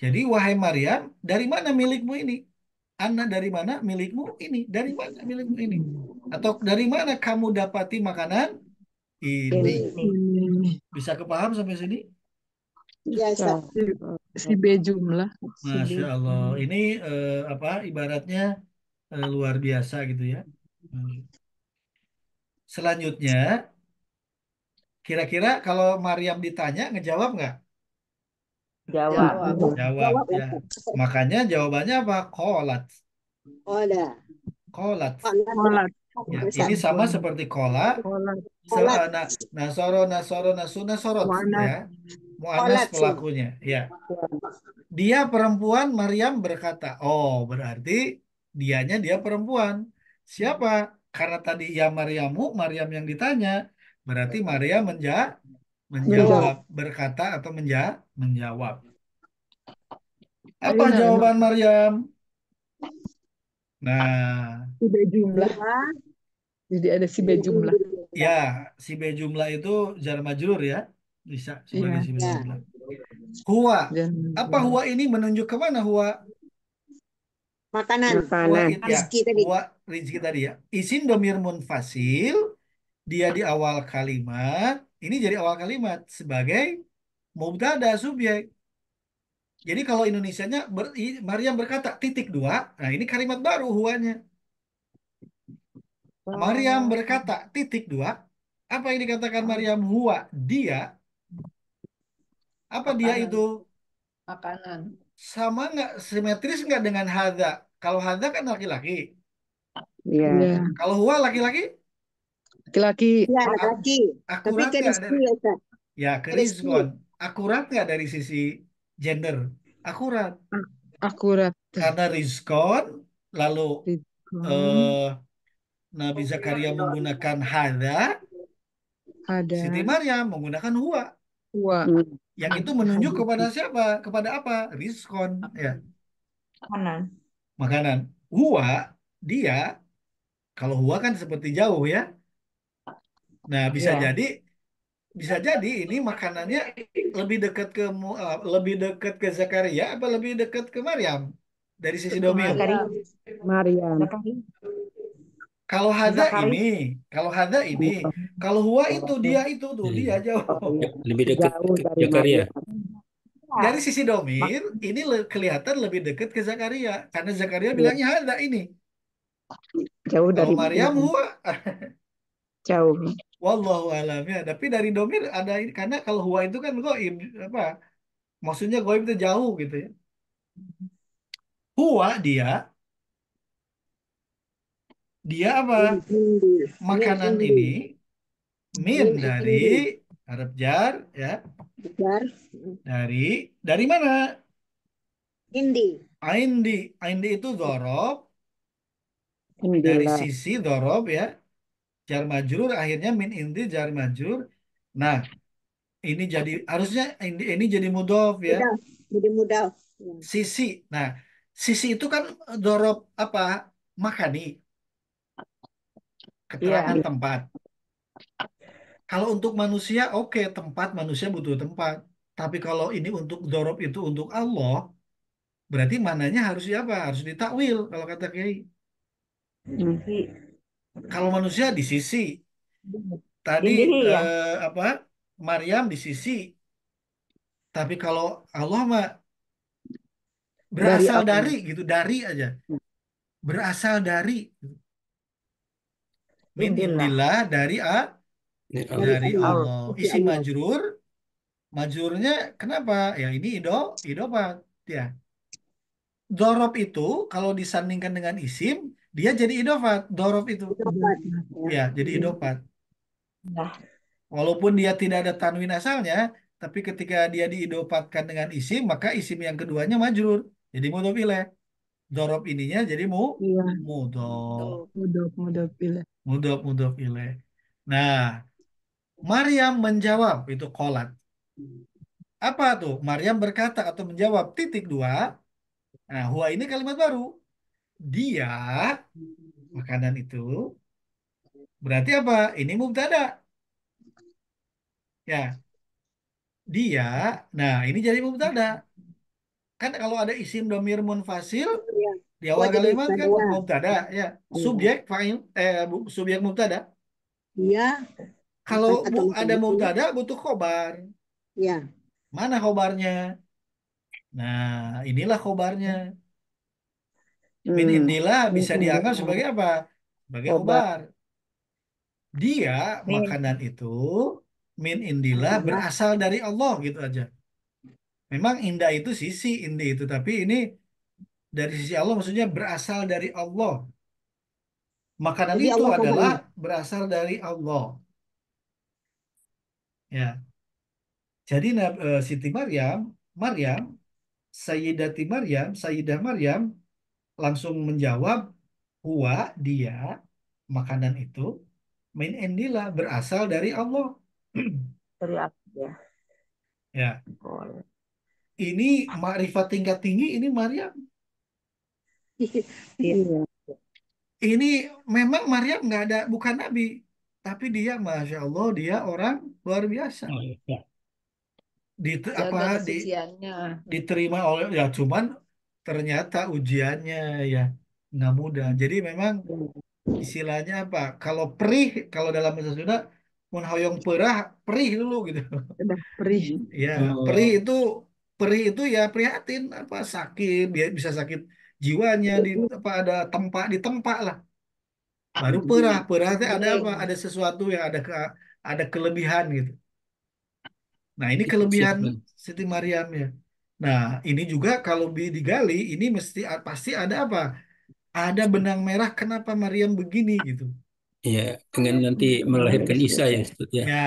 Jadi wahai Maryam, dari mana milikmu ini? Anna dari mana milikmu ini? Dari mana milikmu ini? Atau dari mana kamu dapati makanan ini?
Ini.
Nih.
Bisa kepaham sampai sini?
Ya, Ustaz.
Si B jumlah. Si B
Masya Allah.
jumlah.
Ini apa ibaratnya luar biasa gitu ya. Selanjutnya, kira-kira kalau Maryam ditanya ngejawab nggak?
Jawab.
Jawab
Jawab,
ya.
Ustaz.
Makanya jawabannya apa? Kolat.
Oh, ada.
Kolat.
Sholat.
Ya,
Ustaz.
ini sama seperti kola.
Sholat.
Kolat.
Nasoro, nasoro, nasu, nasorot
Mu'annas.
ya. Mu'anas
Kolat.
pelakunya. Ya. Dia perempuan, Maryam berkata. Oh, berarti dia perempuan. Siapa? Karena tadi ya Maryamu, Maryam yang ditanya. Berarti Maryam
Menjawab.
menjawab, berkata atau menjawab. Apa
Aina,
jawaban Maryam? Nah,
si B jumlah. Jadi ada si B jumlah.
ya si B jumlah itu jar majrur ya. Bisa sebagai
Iya.
isim
Ya.
fa'il. Huwa.
Dan
Apa huwa ini menunjuk ke mana huwa?
Makanan.
Huwa
Makanan.
itu ya.
Rizki tadi.
Huwa rizki tadi ya. Isim domir munfasil. Dia di awal kalimat. Ini jadi awal kalimat sebagai mubtada subjek. Jadi kalau Indonesianya Maryam berkata titik dua. Nah ini kalimat baru huwanya. Maryam berkata titik dua. Apa yang dikatakan Maryam huwa? Dia. Apa dia
makanan.
itu?
Makanan.
Sama nggak simetris nggak dengan hadza? Kalau hadza kan laki-laki.
Iya.
Iya.
Kalau huwa laki-laki,
Laki-laki.
Ya, laki-laki. Tapi
akurat
ke
nggak
Rizki
dari
ya, Ustaz.
ya
Ke Rizki.
keriskon? Akurat nggak dari sisi gender? Akurat.
Akurat.
Karena rizkon, lalu
Ridwan.
eh, Nabi Zakaria menggunakan hadza,
Ada.
Siti Maryam menggunakan huwa.
Dua.
Yang itu menunjuk kepada siapa? Kepada apa? Rizkon, ya,
Makanan.
makanan. Huwa, dia, kalau huwa kan seperti jauh ya. Nah,
Iya.
bisa jadi ini makanannya lebih dekat ke lebih dekat ke Zakaria apa lebih dekat ke Maryam dari sisi domir.
Zakaria.
Maryam.
Zakaria.
Kalau hadza ini,
Zakaria.
kalau hadza ini, kalau huwa itu dia itu tuh dia
Iya.
jauh.
Lebih dekat
Jauh
ke
dari
Zakaria.
Maryam.
Dari sisi domir ini kelihatan lebih dekat ke Zakaria karena Zakaria
Iya.
bilangnya hadza ini.
Jauh
Kalau
dari
Maryam huwa,
jauh.
wallahu alam ya. Tapi dari domir ada ini karena kalau huwa itu kan goib apa? Maksudnya goib itu jauh gitu ya. Huwa dia apa?
Indi.
Makanan
Indi.
ini min
Min
dari
indi.
harap jar ya
Besar.
dari mana?
Indi.
Aindi itu dzaraf dari
Indilah.
sisi dzaraf ya jar majrur akhirnya min indi jar majrur. Nah ini jadi harusnya ini jadi mudhof ya
Mudah. Jadi mudah. Ya.
sisi. Nah sisi itu kan dzaraf apa? Makani keterangan
Iya.
tempat. Kalau untuk manusia oke tempat manusia butuh tempat. Tapi kalau ini untuk dzaraf itu untuk Allah berarti mananya harus apa? Harus ditakwil kalau kata Kiai.
Di
Kalau manusia di sisi tadi
Indi ya.
apa? Maryam di sisi. Tapi kalau Allah mah
Dari
berasal
Allah.
dari gitu, dari aja. Berasal dari min
Indillah.
indillah dari
Ini
Dari
Allah.
dari
Allah.
Allah.
Allah.
Sisi
Isi
Allah.
majrur, majrurnya kenapa? Ya ini idopat ya. Dorob itu kalau disandingkan dengan isim dia jadi idofat. Dorob itu
Dapat.
ya
Ya.
jadi idopat.
Nah,
Walaupun dia tidak ada tanwin asalnya, tapi ketika dia diidopatkan dengan isim, maka isim yang keduanya majrur. Jadi mudhof ilaih. Dorob ininya jadi
Iya.
mudhof.
Mudah pilih.
Mudhof ilaih. Nah, Maryam menjawab itu qolat. Apa tuh? Maryam berkata atau menjawab titik dua. Nah, huwa ini kalimat baru. Dia makanan itu berarti apa? Ini mubtada. Ya, dia. Nah, ini jadi mubtada. Kan kalau ada isim domir munfasil
Ya.
di
Oh,
awal
jadi
kalimat kan
kedua.
mubtada ya
Iya.
subjek fa'il subjek mubtada
Iya.
kalau
Atau
ada
mungkin.
mubtada butuh khobar
Ya.
mana khobarnya nah inilah khobarnya min indilah
Min
bisa dianggap
indilah.
sebagai apa sebagai
Obat.
khobar dia
min
makanan itu min indilah
Adalah.
berasal dari Allah gitu aja memang indah itu sisi indi itu tapi ini dari sisi Allah maksudnya berasal dari Allah makanan
Jadi
itu
Allah
adalah
khobarnya.
berasal dari Allah. Ya, jadi Siti Maryam, Sayyidah Maryam langsung menjawab, huwa dia makanan itu min indillah berasal dari Allah.
dari apa ya?
Ya,
Boleh.
ini makrifat tingkat tinggi ini Maryam.
Iya.
Ini memang Maryam nggak ada bukan nabi, tapi dia masya Allah dia orang luar biasa.
Oh, iya.
di apa
Jaga
di
kesuciannya.
diterima oleh ya, cuman ternyata ujiannya ya nggak mudah. Jadi memang istilahnya apa? Kalau dalam bahasa Sunda, mun hoyong perah, perih dulu gitu.
Udah perih.
Ya, perih
Oh,
itu perih itu ya prihatin apa sakit, bisa sakit jiwanya di apa ada di tempa lah. Baru perah, perah teh ada apa? Ada sesuatu yang ada kelebihan gitu. Nah, ini kelebihan
siapa?
Siti Maryam ya. Nah, ini juga kalau digali, ini pasti ada apa? Ada benang merah kenapa Maryam begini gitu.
Ya, dengan nanti melahirkan Isa ya, Ustaz, ya.
Ya,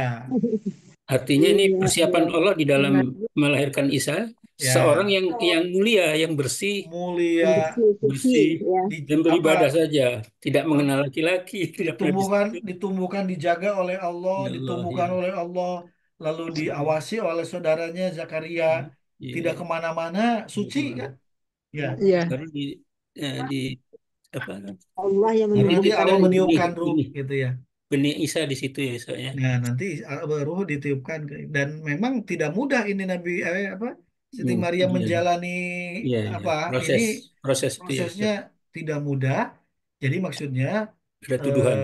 Artinya ini
Iya, iya.
persiapan Allah di dalam
Benar.
melahirkan Isa, seorang
ya
yang mulia, yang bersih,
mulia
Bersih, suci,
bersih
ya.
di
dan
apa
beribadah saja, tidak mengenal laki-laki, tidak pernah disentuh.
ditumbuhkan dijaga oleh Allah,
Ya Allah,
ditumbuhkan
ya.
oleh Allah, lalu diawasi oleh saudaranya Zakaria, tidak
Ya.
kemana-mana, suci kan? Ya,
Iya.
Baru di apa
Allah yang
baru nanti
ditiupkan
Allah
menunjukkan.
benih
meniupkan ruh
benih
gitu ya.
benih Isa di situ ya, saya.
Nah, nanti ruh ditiupkan dan memang tidak mudah ini Nabi apa Siti Maryam
Ujian.
menjalani
Iya, iya.
apa ini
Proses proses itu ya,
prosesnya
Ustaz.
tidak mudah. Jadi maksudnya
Ada
eh, ya
tuduhan.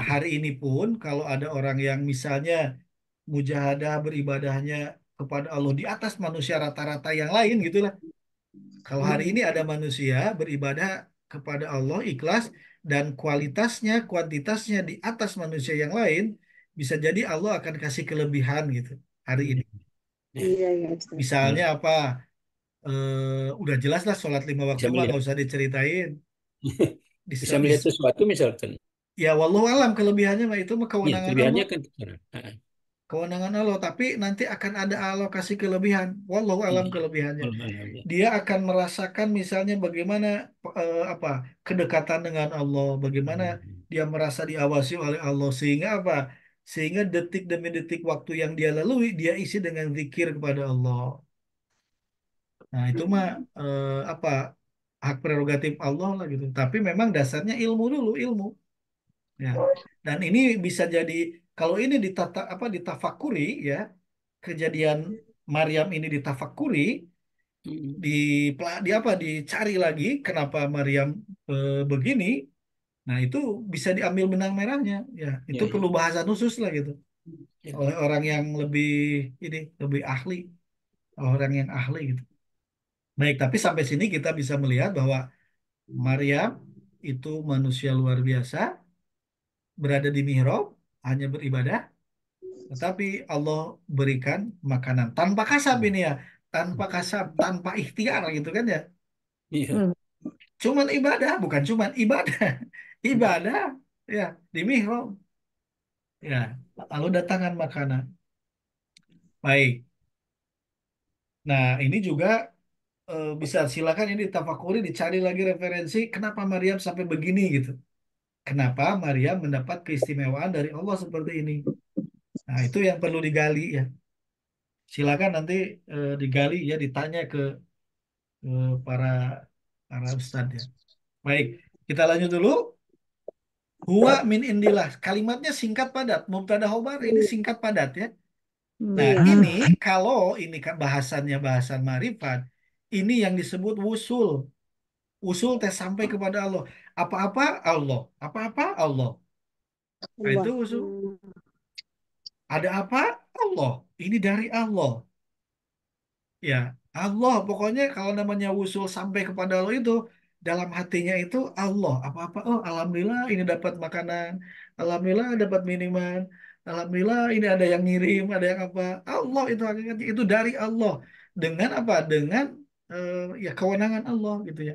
hari ini pun kalau ada orang yang misalnya mujahadah beribadahnya kepada Allah di atas manusia rata-rata yang lain gitulah. Kalau hari ini ada manusia beribadah kepada Allah ikhlas dan kualitasnya, kuantitasnya di atas manusia yang lain, bisa jadi Allah akan kasih kelebihan gitu hari ini.
Ya,
Iya, ya, Ustaz.
Misalnya
kalau
apa? Udah jelas lah sholat 5 waktu
bisa
mah
melihat
nggak usah diceritain.
bisa
Bisa,
melihat sesuatu misalkan.
ya wallahu alam kelebihannya mah itu mah
Ya,
kewenangan Allah.
kelebihannya kan ke sana.
Kewenangan Allah, tapi nanti akan ada alokasi kelebihan. Wallahu alam
Iya.
kelebihannya.
Walau alam, ya.
Dia akan merasakan misalnya bagaimana apa kedekatan dengan Allah, bagaimana dia merasa diawasi oleh Allah sehingga apa? Sehingga detik demi detik waktu yang dia lalui dia isi dengan zikir kepada Allah. Nah, itu mah apa hak prerogatif Allah lah gitu. Tapi memang dasarnya ilmu dulu, ilmu. Ya. Dan ini bisa jadi kalau ini ditafakuri ya, kejadian Maryam ini ditafakuri,
Mm.
di apa dicari lagi kenapa Maryam begini. Nah, itu bisa diambil benang merahnya. Ya, itu
Ya,
perlu
ya.
bahasan khusus lah gitu
Ya.
oleh orang yang lebih ahli, orang yang ahli gitu. Baik, tapi sampai sini kita bisa melihat bahwa Maryam itu manusia luar biasa, berada di mihrab, hanya beribadah, tetapi Allah berikan makanan tanpa kasab ini ya, tanpa kasab, tanpa ikhtiar gitu kan ya.
Iya.
Hmm.
Cuman ibadah, bukan cuman ibadah, ibadah ya di mihrab ya, lalu datangkan makanan. Baik. Nah, ini juga bisa silakan ini ditafakuri, dicari lagi referensi kenapa Maryam sampai begini gitu. Kenapa Maryam mendapat keistimewaan dari Allah seperti ini. Nah, itu yang perlu digali ya. Silakan nanti digali ya, ditanya ke para para ustadz ya. Baik, kita lanjut dulu. Huwa min indillah. Kalimatnya singkat padat. Mubtada khobar ini singkat padat ya. Nah,
Iya.
ini kalau ini kan bahasannya bahasan marifat, ini yang disebut wusul. Usul teh sampai kepada Allah. Apa-apa Allah. Apa-apa Allah. Nah, itu
Allah.
usul. Ada apa? Allah. Ini dari Allah. Ya, Allah pokoknya kalau namanya wusul sampai kepada Allah itu dalam hatinya itu Allah. Apa-apa, oh alhamdulillah ini dapat makanan, alhamdulillah dapat minuman, alhamdulillah ini ada yang ngirim, ada yang apa. Allah itu hakikatnya itu dari Allah. Dengan apa? Dengan ya kewenangan Allah gitu ya.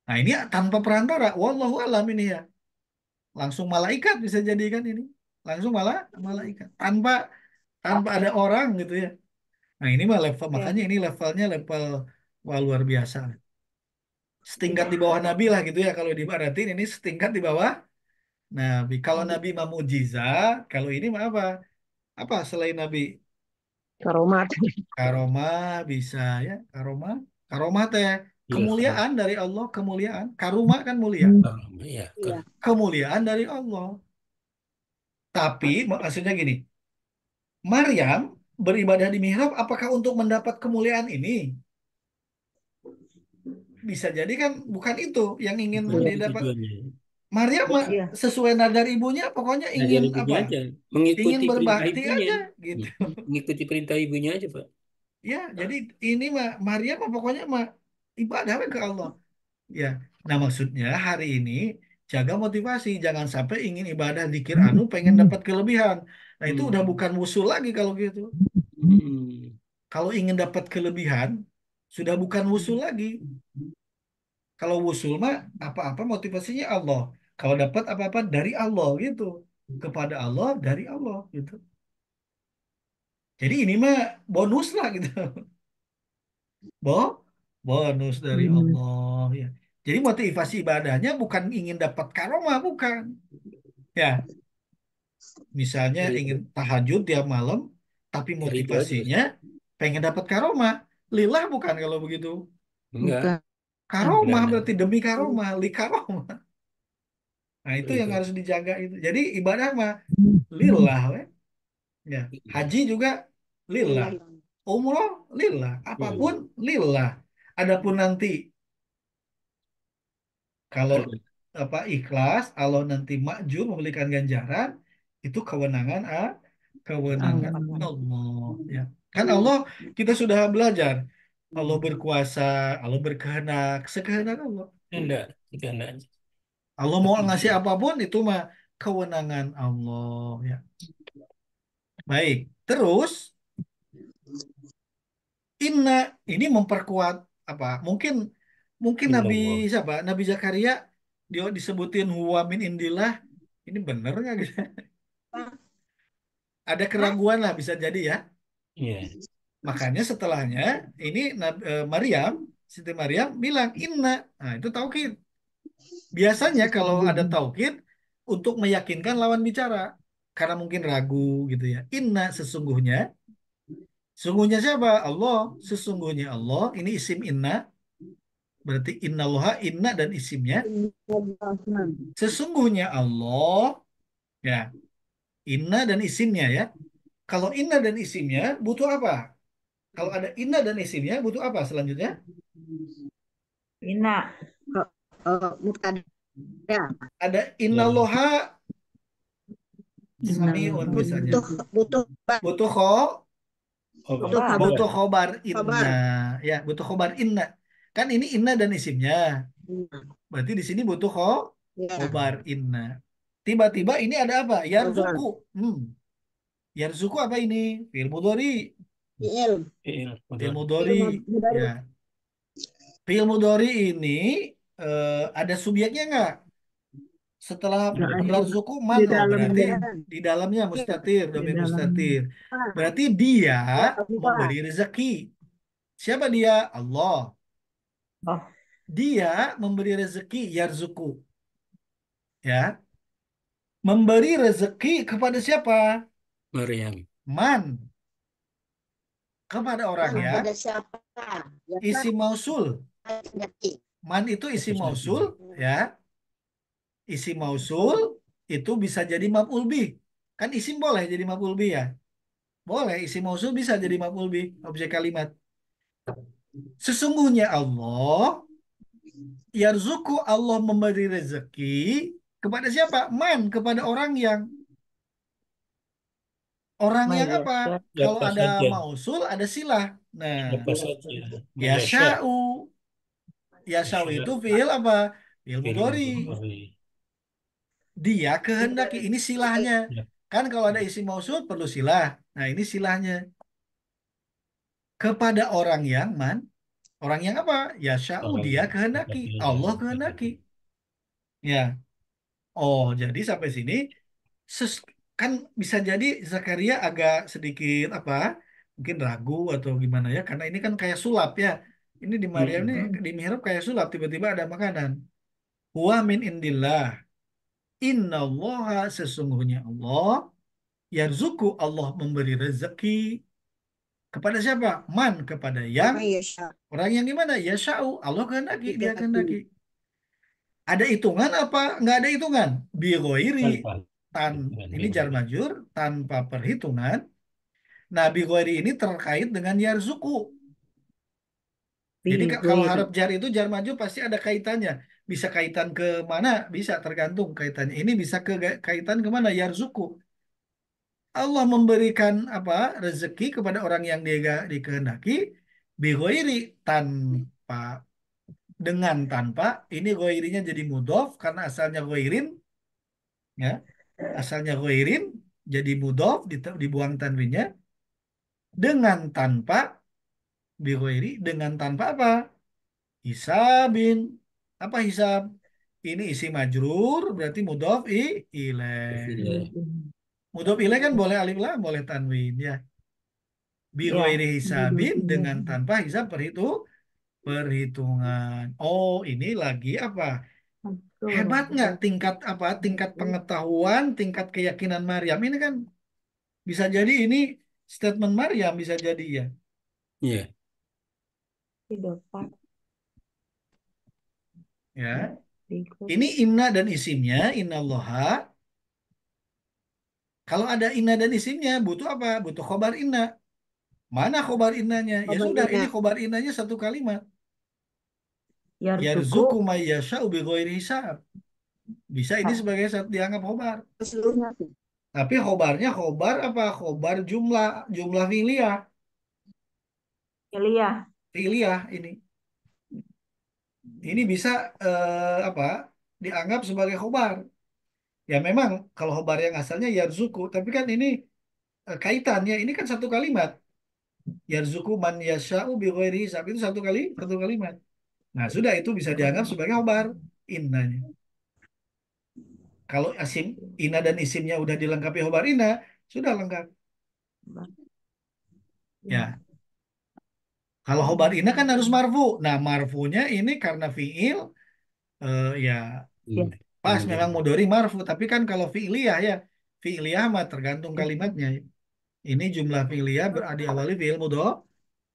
Nah, ini tanpa perantara. Wallahu alam ini ya. Langsung malaikat bisa jadikan ini. Langsung malaikat tanpa tanpa ada orang gitu ya. Nah, ini mah level,
Ya.
makanya ini levelnya level wah luar biasa. Setingkat di bawah Nabi lah gitu ya kalau dibaratin ini setingkat di bawah Nabi. Kalau Nabi mah mukjizat, kalau ini mah apa? Apa selain Nabi?
Karomat.
Karomah bisa ya, karomah. Karomah teh
Iya, kalau
kemuliaan dari Allah, kemuliaan. Karuma kan mulia.
ya kan.
Iya.
Kemuliaan dari Allah. Tapi maksudnya gini, Maryam beribadah di mihrab apakah untuk mendapat kemuliaan ini? Bisa jadi kan bukan itu yang ingin
Bukan itu
didapat.
tujuannya.
Maryam mah
Iya.
sesuai nadar ibunya pokoknya
Nah,
ingin
dari ibunya
apa?
aja,
Ingin
mengikuti perintah
berbakti
ibunya.
aja gitu.
Mengikuti perintah ibunya aja, Pak.
Ya, jadi ini mah Maryam mah pokoknya mah ibadah we ke Allah. Ya. Nah, maksudnya hari ini jaga motivasi, jangan sampai ingin ibadah zikir anu pengen dapat kelebihan. Nah, itu udah
Hmm.
bukan musuh lagi kalau gitu.
Hmm.
Kalau ingin dapat kelebihan sudah bukan wusul lagi. Kalau wusul mah apa-apa motivasinya Allah. Kalau dapat apa-apa dari Allah gitu. Kepada Allah dari Allah gitu. Jadi ini mah bonus lah gitu. Bo, bonus dari Allah ya. Jadi motivasi ibadahnya bukan ingin dapat karomah, bukan. Ya, misalnya
Dari
ingin tahajud tiap malam, tapi
dari itu aja.
motivasinya pengen dapat karomah. Lillah bukan kalau begitu.
Enggak,
Bukan.
Karomah
enggak ada.
berarti demi karomah, li karomah. Nah, itu yang
Itu.
harus dijaga itu. Jadi ibadah mah lillah we. Ya. Haji juga lillah. Umroh lillah. Apapun
Hmm.
lillah. Adapun nanti kalau
Ada.
apa ikhlas, Allah nanti makjur memberikan ganjaran, itu kewenangan
Allah.
Allah. Ya. Kan Allah kita sudah belajar. Allah berkuasa, Allah berkehendak, sekehendak Allah.
Enggak aja.
Allah mau
Tapi
ngasih apapun itu mah kewenangan Allah. Ya. Baik. Terus inna ini memperkuat apa? Mungkin mungkin
inna
Nabi
Allah.
siapa? Nabi Zakaria dia disebutin huwa min indillah. Ini bener nggak gitu? Ada keraguan lah bisa jadi ya.
Iya.
Makanya setelahnya ini Maryam, Siti Maryam bilang inna. Nah, itu taukid. Biasanya kalau ada taukid untuk meyakinkan lawan bicara karena mungkin ragu gitu ya. Inna sesungguhnya. Sesungguhnya siapa? Allah. Sesungguhnya Allah. Ini isim inna. Berarti innallaha inna dan isimnya. Sesungguhnya Allah. Ya. Inna dan isimnya ya. Kalau inna dan isimnya butuh apa? Kalau ada inna dan isimnya butuh apa selanjutnya?
Ina.
Mubtada.
Ada
Ya.
innallaha samiun
Innalillah.
misalnya.
Butuh butuh
Butuh
Oh,
butuh
Khobar.
kabar.
butuh khobar inna.
Khobar.
Ya, butuh khobar inna. Kan ini inna dan isimnya. Berarti di sini butuh
Ya.
khobar inna. Tiba-tiba ini ada apa?
Khobar.
Yarzuku. Yarzuku apa ini? Fi'il mudhari.
Fi'il.
Fi'il
Fi'il
mudhari.
mudhari.
Mudhari.
Ya. Fi'il mudhari ini ada subjeknya nggak? Setelah
Nggak ada.
yarzuku
Di
mano berarti
dalamnya.
di dalamnya mustatir,
Di
domir
dalamnya.
mustatir. Berarti dia
Bukan.
memberi rezeki. Siapa dia? Allah.
Oh,
Dia memberi rezeki yarzuku. Ya. Memberi rezeki kepada siapa?
Maryam.
Man. Kepada orang
Man
ya.
pada siapa? Ya kan?
Isi mausul. Man itu isi
Fokus lagi.
mausul. Ya. Isi mausul itu bisa jadi maf'ul bih. Kan isim boleh jadi maf'ul bih ya. Boleh, isi mausul bisa jadi maf'ul bih, objek kalimat. Sesungguhnya Allah, yarzuku Allah memberi rezeki kepada siapa? Man, kepada orang yang apa?
Mayyasha.
Kalau
Siapa
ada
saja.
mausul, ada silah. Nah,
Siapa saja. Mayasya.
yasha'u. Yasha'u itu
Yasya.
fi'il apa? Fi'il
Fi'il
mudhari.
mudhari.
Dia kehendaki. Ini silahnya.
Ya.
Kan kalau ada isi mausul perlu silah. Nah, ini silahnya. Kepada orang yang man. Orang yang apa? Yasha'u
Orang
dia kehendaki. Allah kehendaki. Ya. Oh, jadi sampai sini ses- kan bisa jadi Zakaria agak sedikit apa? Mungkin ragu atau gimana ya karena ini kan kayak sulap ya. Ini di Maryam ini
Hmm.
di mihrab kayak sulap tiba-tiba ada makanan. Huwa min indillah. Innallaha sesungguhnya Allah yarzuku Allah memberi rezeki kepada siapa? Man kepada yang
Orang Yesha.
orang yang gimana? Yasha'u Allah kehendaki dia kehendaki.
Dikehendaki.
Ada hitungan apa? Nggak ada hitungan. Bigoiri
Tanpa.
tan
Dan
ini jar
biru.
majur tanpa perhitungan Nah, bighairi ini terkait dengan yarzuku. Jadi kalau
Bighairi.
harap jar itu jar majrur pasti ada kaitannya. Bisa kaitan ke mana? Bisa tergantung kaitannya. Ini bisa kaitan ke mana? Yarzuku. Allah memberikan apa? Rezeki kepada orang yang dia dikehendaki bighairi tanpa tanpa ini ghairinya jadi mudhof karena asalnya ghairin ya. Asalnya ghairin jadi mudhof dibuang tanwinnya dengan tanpa bighairi dengan tanpa apa? Hisabin. Apa hisab? Ini isi majrur berarti mudhof ilaih.
Iya.
Mudhof ilaih kan boleh alif lam, boleh tanwin ya. Bi
Ya.
ghairi hisabin dengan tanpa hisab perhitungan. Oh, ini lagi apa? Hebat nggak tingkat apa? Tingkat pengetahuan, tingkat keyakinan Maryam ini kan bisa jadi ini statement Maryam bisa jadi ya.
Iya.
Tidak Pak.
Ya.
Bighairi.
Ini inna dan isimnya, innallaha. Kalau ada inna dan isimnya, butuh apa? Butuh khobar inna. Mana khobar innanya? Ya
Kabar
sudah, ini
Ina.
khobar innanya satu kalimat.
Yarzuku.
Yarzuku may yasha'u bighairi hisab. Bisa ini sebagai dianggap khobar.
Seluruhnya sih.
Tapi khobarnya khobar apa? Khobar jumlah fi'liyah.
Iliyah.
Fi'liyah ini. Ini bisa apa? Dianggap sebagai khobar. Ya memang kalau khobar yang asalnya yarzuku, tapi kan ini kaitannya ini kan satu kalimat. Yarzuku man yasha'u bighairi hisab itu satu kalimat. Nah, sudah itu bisa dianggap sebagai khobar innanya. Kalau asim inna dan isimnya udah dilengkapi khobar inna, sudah lengkap. Ya, kalau khobar inna kan harus marfu. Nah, marfunya ini karena fiil ya
Iya.
pas
Iya.
memang mudhari marfu, tapi kan kalau fiiliyah ya, fiiliyah mah tergantung kalimatnya. Ini jumlah fiiliyah diawali fiil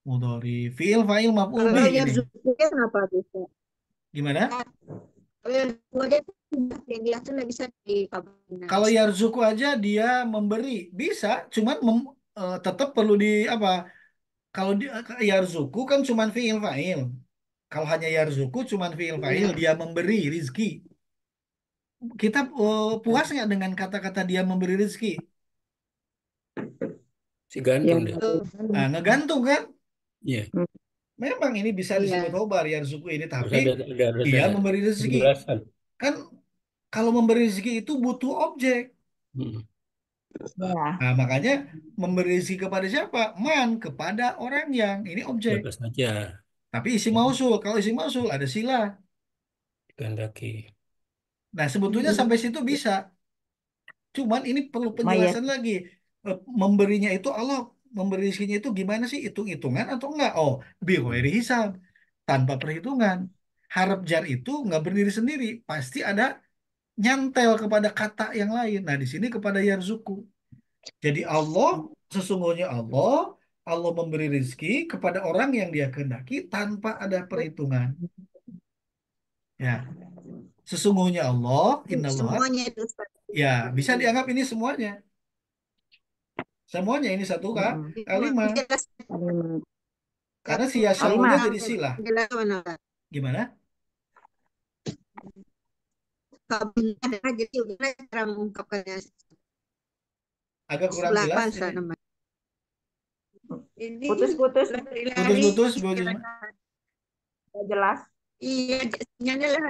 mudhari. Fiil fa'il maf'ul
Kalau
bih
yang
ini.
Zuhnya kenapa bisa?
Gimana?
Kalau yang Zuhnya aja yang dia tuh nggak bisa dikabarin.
Kalau yarzuku aja dia memberi bisa, cuman tetap perlu di apa? Kalau yarzuku kan cuman fiil fa'il. Kalau hanya yarzuku cuman fiil fa'il,
Iya.
dia memberi rizki. Kita puas nggak dengan kata-kata dia memberi rizki?
Si gantung deh.
Tuh.
Nah, ngegantung kan?
Iya.
Memang ini bisa disebut
Iya.
khobar yarzuku ini,
Harus
tapi
harus
dia
ada
memberi rezeki.
penjelasan.
Kan kalau memberi rezeki itu butuh objek.
Hmm.
Ya.
Nah, makanya memberi rezeki kepada siapa? Man, kepada orang yang ini objek.
Siapa saja
Tapi isi mausul, kalau isi mausul ada sila.
dikehendaki.
Nah, sebetulnya sampai situ bisa. Cuman ini perlu
Mayat.
penjelasan lagi. Memberinya itu Allah memberi rezekinya itu gimana sih? Hitung-hitungan atau enggak? Oh, bighairi hisab. Tanpa perhitungan. Harap jar itu nggak berdiri sendiri. Pasti ada nyantel kepada kata yang lain. Nah, di sini kepada yarzuku. Jadi sesungguhnya Allah memberi rezeki kepada orang yang dia kehendaki tanpa ada perhitungan. Ya, sesungguhnya Allah, innallaha,
Semuanya itu Ustaz.
ya bisa dianggap ini semuanya. Semuanya ini satu
Semua
kalimat.
jelas.
Karena si
Kalimat.
yasha'unya jadi silah.
Jelas mana?
Gimana?
Kabinnya ada jadi gimana cara mengungkapkannya?
Agak kurang
Sebelah
jelas
bahasa
ini.
namanya. Ini
Putus-putus.
lari-lari.
Putus-putus, putus.
Nggak jelas.
Iya, sinyalnya lah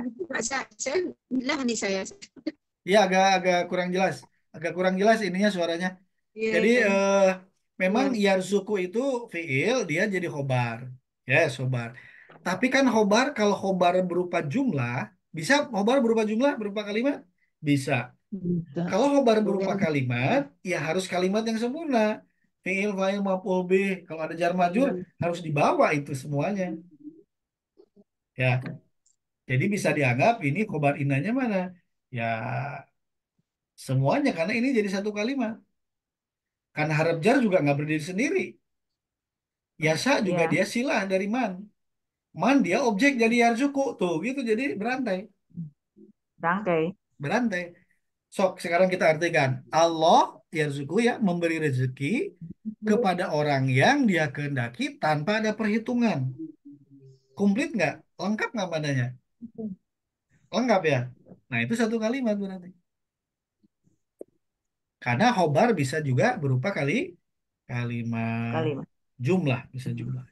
saya bilang nih saya.
Iya, agak kurang jelas. Agak kurang jelas ininya suaranya.
Iya,
Jadi memang
iya.
yarzuku itu fiil, dia jadi khobar. Yes, khobar. Tapi kan khobar, kalau khobar berupa jumlah, bisa khobar berupa jumlah, berupa kalimat? Bisa. Kalau khobar berupa kalimat, ya harus kalimat yang sempurna. Fiil, fa'il, maf'ul bih. Kalau ada jar majur, harus dibawa itu semuanya. Ya, jadi bisa dianggap ini khobar inanya mana? Ya, semuanya, karena ini jadi satu kalimat. Karena harap jar juga nggak berdiri sendiri. Yasa juga
Iya.
dia silah dari man. Man dia objek jadi yarzuku. Tuh gitu jadi berantai.
Rangkai.
Berantai. Sok sekarang kita artikan. Allah yarzuku ya, memberi rezeki kepada orang yang dia kehendaki tanpa ada perhitungan. Komplit nggak? Lengkap nggak padanya? Lengkap ya. Nah itu satu kalimat berarti. Karena khobar bisa juga berupa kalimat
Kalimat.
jumlah, bisa jumlah.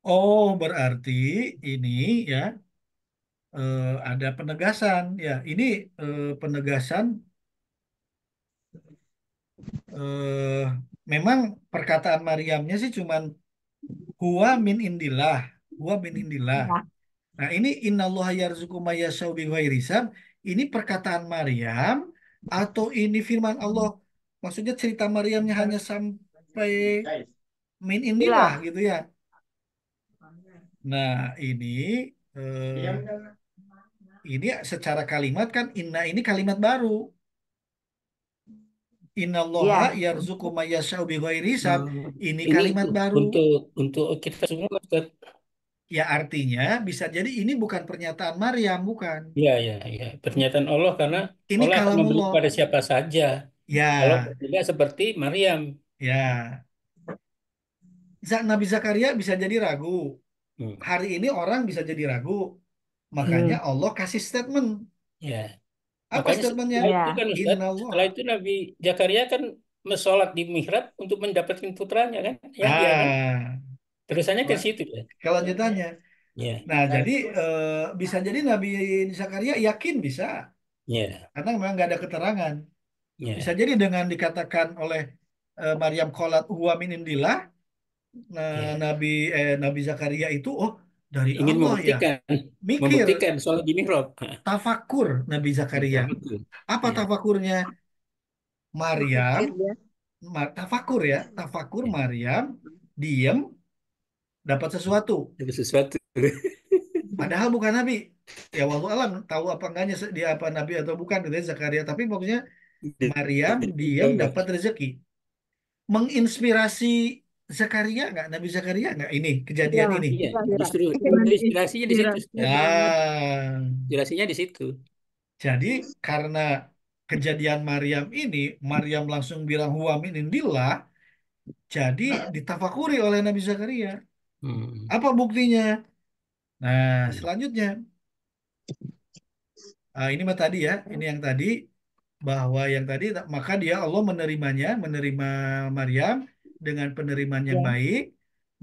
Oh berarti ini ya ada penegasan ya. Ini penegasan eh, memang perkataan Maryamnya sih cuman huwa min indillah, huwa min indillah.
Ya.
Nah, ini innallaha yarzuqu may yasha'u bighairi hisab. Ini perkataan Maryam atau ini firman Allah? Maksudnya cerita Maryamnya hanya sampai min indillah
Inilah.
gitu ya. Nah, ini secara kalimat kan inna ini kalimat baru. Innallaha
Iya.
yarzuqu may yasha'u bighairi hisab.
Oh,
Ini
ini
kalimat baru.
untuk kita semua, Ustaz.
Ya artinya bisa jadi ini bukan pernyataan Maryam, bukan.
Ya, ya, ya. Pernyataan Allah karena
Ini
Allah akan memberi
kalamullah.
kepada siapa saja. Kalau
Ya,
tidak seperti Maryam.
ya. Nabi Zakaria bisa jadi ragu.
Hmm.
Hari ini orang bisa jadi ragu. Makanya
Hmm.
Allah kasih statement.
Ya.
Apa
Makanya
statementnya?
setelah
Iya.
itu kan Ustaz,
Innallah.
setelah itu Nabi Zakaria kan mensolat di mihrab untuk mendapatkan putranya kan, Yahya kan.
Ah,
Terusannya ke
kela-
situ kan.
kelanjutannya.
Ya,
Nah, jadi bisa jadi Nabi Zakaria yakin bisa.
ya,
Karena memang nggak ada keterangan. Bisa
ya,
jadi dengan dikatakan oleh Maryam Qolat huwa min indillah,
ya.
Nabi Zakaria itu, oh dari
Ingin
Allah ya.
membuktikan,
Mikir,
membuktikan sholat di mihrab.
tafakur Nabi Zakaria.
Ya, betul.
Apa
Ya,
tafakurnya? Maryam,
Mikir dia.
tafakur ya, tafakur
ya.
Maryam, diem, dapat sesuatu.
Ada sesuatu.
Padahal bukan Nabi. Ya wallahu alam, tahu apa enggaknya dia apa Nabi atau bukan, gitu ya, Zakaria. Tapi maksudnya Maryam diem dapat rezeki. Menginspirasi Zakaria nggak? Nabi Zakaria nggak ini
Ya,
kejadian ini?
Iya,
kelahiran.
justru
Cuman
inspirasinya di situ.
inspirasi
Ustaz.
banget.
Ya,
Inspirasinya di situ.
jadi karena kejadian Maryam ini, Maryam langsung bilang huwa min indillah, jadi ditafakuri oleh Nabi Zakaria.
Hmm.
Apa buktinya? Nah, selanjutnya, ini mah tadi ya, ini yang tadi bahwa yang tadi maka dia Allah menerima Maryam dengan penerimaan yang
Ya.
baik,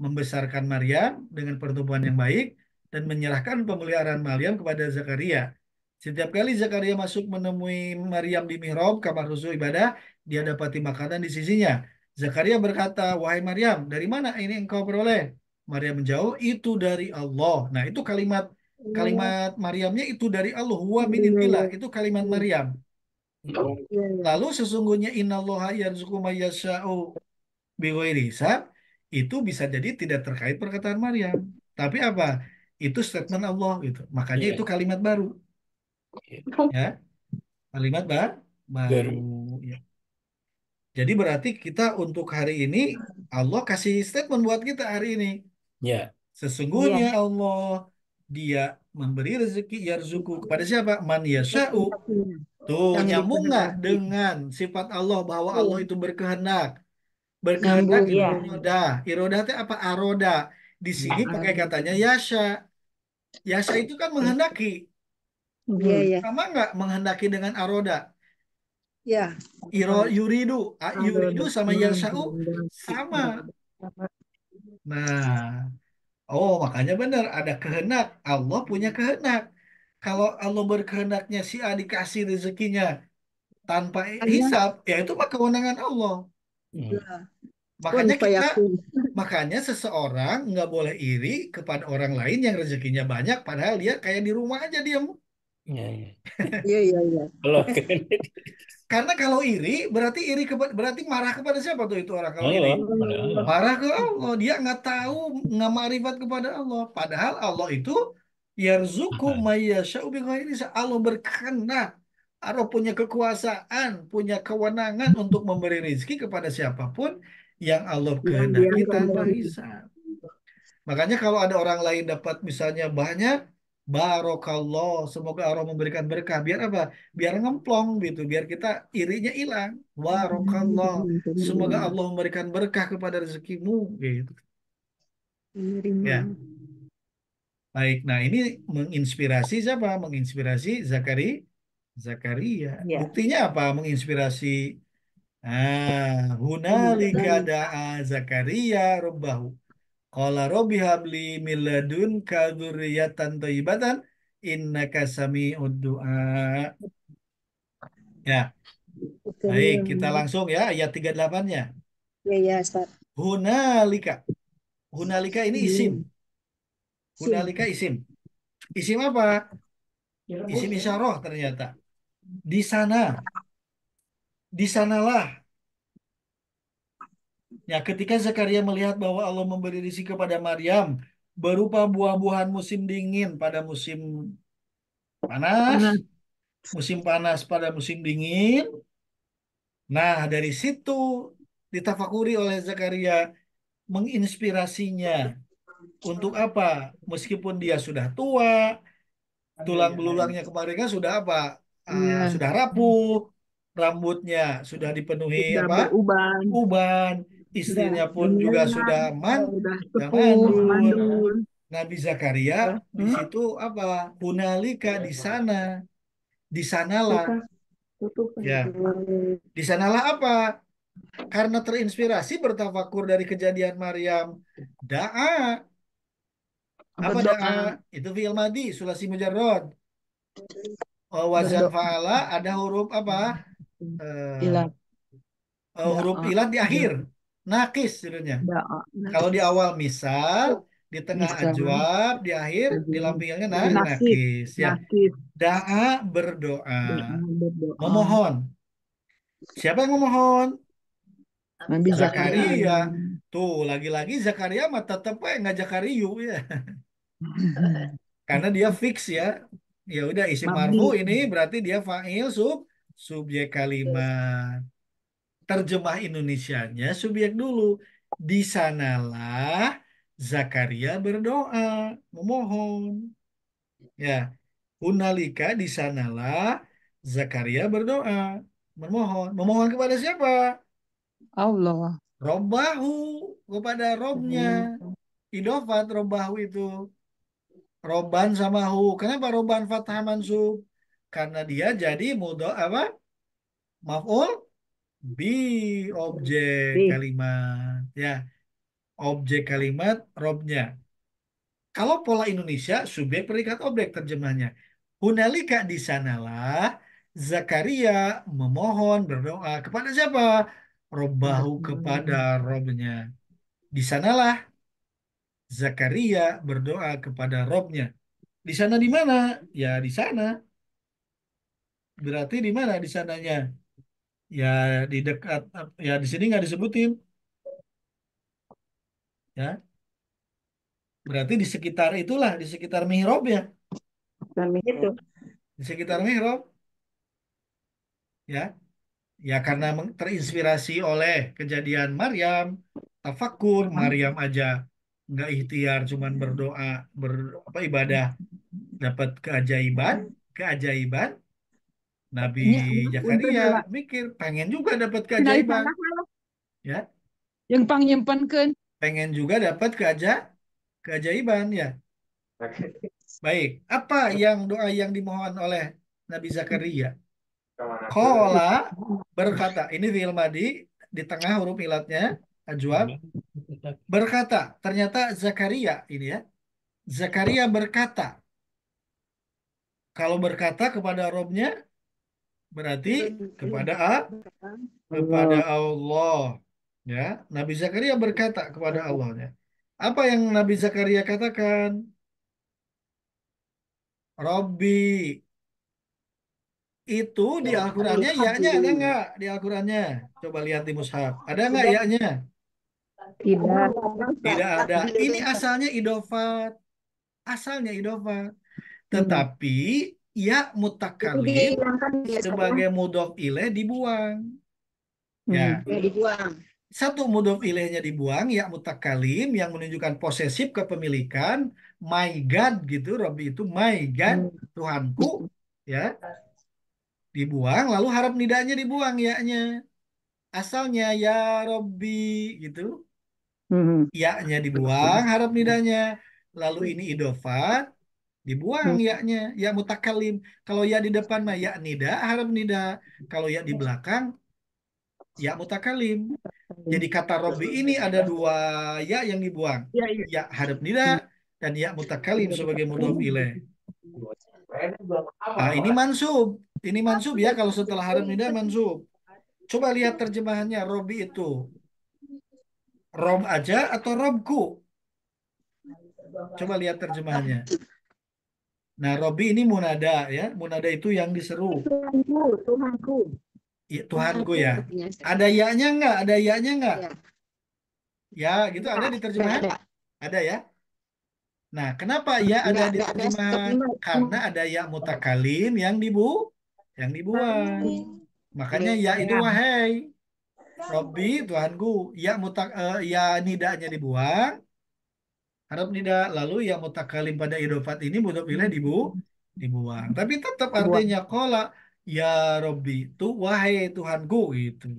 membesarkan Maryam dengan pertumbuhan yang baik dan menyerahkan pemeliharaan Maryam kepada Zakaria. Setiap kali Zakaria masuk menemui Maryam di mihrab kamar khusus ibadah, dia dapati makanan di sisinya. Zakaria berkata, "Wahai Maryam, dari mana ini engkau peroleh?" Maryam menjawab, "Itu dari Allah." Nah, itu kalimat
Oh,
kalimat Maryamnya itu dari Allah, huwa min
iya, iya,
indillah,
iya.
itu kalimat
Iya,
Maryam.
iya, iya.
Lalu sesungguhnya innallaha yarzuqu may yasha'u bighairi hisab itu bisa jadi tidak terkait perkataan Maryam. Tapi apa? Itu statement Allah gitu. Makanya itu
Iya,
kalimat baru ya, kalimat baru
baru.
ya. Jadi berarti kita untuk hari ini Allah kasih statement buat kita hari ini.
Ya,
Sesungguhnya
Iya.
Allah dia memberi rezeki yarzuku kepada siapa? Man yasha'u.
Kehendaknya.
Tuh,
Yang
nyambung nggak
dikehendaki.
dengan sifat Allah bahwa Allah
Iya,
itu berkehendak? Berkehendak
nyambung.
itu
Iya.
irodah. Irodah itu apa? Aroda. Di sini pakai katanya yasha. Yasha itu kan menghendaki.
Iya,
Mhm.
iya.
Sama nggak menghendaki dengan aroda?
Ya,
Yuridu.
ada
Yuridu sama yasha'u
kehendaki.
sama. Nah, oh makanya benar. Ada kehendak. Allah punya kehendak. Kalau Allah berkehendaknya si A dikasih rezekinya tanpa
Hanya
hisab, ya itu mah kewenangan Allah.
hmm.
kun
Makanya kita
fayakun.
Makanya seseorang nggak boleh iri kepada orang lain yang rezekinya banyak, padahal dia kayak di rumah aja diam.
Ya, ya.
Iya, iya, iya.
Allah kan.
Karena kalau iri berarti berarti marah kepada siapa tuh itu orang kalau iri?
Allah, pada Allah.
Marah ke Allah. Dia nggak tahu, nggak marifat kepada Allah. Padahal Allah itu yarzuku
Aha.
mayyasha'u bighairi hisab. Allah berkehendak. Allah punya kekuasaan, punya kewenangan untuk memberi rezeki kepada siapapun yang Allah
Yang dia
kehendaki tanpa
kehendaki.
hisab. Makanya kalau ada orang lain dapat misalnya banyak, Barokallah, semoga Allah memberikan berkah. Biar apa? Biar ngemplong gitu, biar kita irinya hilang. Barokallah, semoga Allah memberikan berkah kepada rezekimu gitu.
Menerima.
Ya, baik. Nah, ini menginspirasi siapa? Menginspirasi Zakaria.
Ya.
Buktinya apa? Menginspirasi. Hunalika da'a Zakaria rabbahu. Qala rabbi habli min ladunka dzurriyyatan thayyibatan innaka sami'ud du'a. Ya, baik, kita langsung ya ayat 38-nya.
Ya, ya, Ustaz.
Hunalika. Hunalika ini isim.
Sim.
Hunalika isim. Isim apa? Isim isyarah ternyata. Di sana. Di sanalah. Ya, ketika Zakaria melihat bahwa Allah memberi rezeki kepada Maryam berupa buah-buahan musim dingin pada musim panas,
Panas.
musim panas pada musim dingin. Nah, dari situ ditafakuri oleh Zakaria, menginspirasinya untuk apa? Meskipun dia sudah tua, tulang belulangnya kemarin kan sudah apa?
Iya.
Sudah rapuh, rambutnya sudah dipenuhi
Sudah
apa?
beruban.
Uban,
Udah
istrinya pun juga
menyelam.
sudah
Sudah
sudah
sepuh,
mandul.
mandul.
Nabi Zakaria di situ apa? Hunalika di sana, di sanalah,
Buka, tutup.
ya, di sanalah apa? Karena terinspirasi bertafakur dari kejadian Maryam, da'a, apa da'a?
Berdoa.
Itu fi'il madi, sulasi mujarrad. Wazan
Berdoa.
fa'ala ada huruf apa? Eh,
Ilah.
huruf
Doa.
ilat di akhir, nakis judulnya.
Doa.
Kalau di awal misal, di tengah
Bisa.
ajwab, di akhir dilampingkannya
Nasib.
nakis ya.
Nasib.
Da'a berdoa,
Doa. Berdoa.
memohon. Siapa yang memohon?
Nabi Zakaria.
Zakaria. Tuh, lagi-lagi Zakaria mah tetep aja nggak Zakariu ya. Karena dia fix ya. Ya udah isim
Mabni.
marfu ini berarti dia fa'il subjek kalimat. Terjemah Indonesianya subjek dulu. Di sanalah Zakaria berdoa, memohon. Ya, hunalika di sanalah Zakaria berdoa, memohon. Memohon kepada siapa?
Allah.
Robbahu, kepada Robnya. Idofat Robbahu itu. Roban sama hu. Kenapa Roban fathah mansub? Karena dia jadi mudho apa? Maf'ul bi objek
Bi.
kalimat. Ya, objek kalimat robnya. Kalau pola Indonesia, subjek predikat objek terjemahnya. Hunalika di sanalah Zakaria memohon berdoa kepada siapa? Robbahu kepada Robnya. Di sanalah Zakaria berdoa kepada Robnya. Di sana di mana? Ya di sana. Berarti di mana di sananya? Ya di dekat. Ya di sini nggak disebutin. Ya berarti di sekitar itulah, di sekitar mihrab ya,
Itu.
di sekitar mihrab. Ya, ya karena terinspirasi oleh kejadian Maryam, tafakur Maryam aja nggak ikhtiar, cuman berdoa, apa ibadah, dapat keajaiban, keajaiban. Nabi
Ini untuk
Zakaria mikir pengen juga dapat
dari
keajaiban,
sana
ya,
yang panyimpankeun.
pengen juga dapat keajaiban, ya. Baik, apa yang doa yang dimohon oleh Nabi Zakaria? Kola berkata, ini fi'il madi di tengah huruf ilatnya, ajwab, berkata. Ternyata Zakaria ini ya, Zakaria berkata. Kalau berkata kepada Robnya berarti kepada kepada Allah. Ya, Nabi Zakaria berkata kepada Allahnya. Apa yang Nabi Zakaria katakan? Robbi. Itu di Al-Qur'annya ya-nya ada nggak di Al-Qur'annya? Coba lihat di mushaf. Ada nggak ya-nya?
Tidak.
Tidak ada. Ini asalnya idofat. Asalnya idofat. Tetapi ya
Itu
mutakalim
dihilangkan dia sekarang.
sebagai mudhof ilaih dibuang. Ya,
Ya, dibuang.
Satu mudhof ilaihnya dibuang, ya mutakalim yang menunjukkan posesif kepemilikan, my God gitu, Robbi itu my God, Tuhanku, ya, dibuang, lalu harap nidanya dibuang ya-nya. Asalnya ya Robbi gitu, ya-nya dibuang, harap nidanya. Lalu ini idofat, dibuang ya-nya, ya mutakalim. Kalau ya di depan mah ya nida, harap nida. Kalau ya di belakang, ya mutakalim. Jadi kata Robbi ini ada dua ya yang dibuang.
Ya, ya.
Ya harap nida dan ya mutakalim sebagai mudhof ilaih. Ah, ini mansub. Ini mansub ya kalau setelah harap nida mansub. Coba lihat terjemahannya Robbi itu. Rob aja atau Robku? Coba lihat terjemahannya. Nah, Robbi ini munada ya. Munada itu yang diseru.
Tuhanku, Tuhanku.
Ya, Tuhanku ya.
Artinya saya.
Ada ya-nya nggak? Ada ya-nya nggak?
Ya.
Ya, gitu ada di terjemahan?
Ada.
Ada ya. Nah, kenapa ya ada di
Ada
terjemahan? Karena ada ya mutakalim yang dibuang. Makanya ya itu wahai. Robbi, Tuhanku. Ya nidanya dibuang. Harap nida. Lalu ya mutakalim pada idofat ini mudhof ilaih dibuang. Tapi tetap artinya kola ya Robbi itu wahai Tuhanku gitu.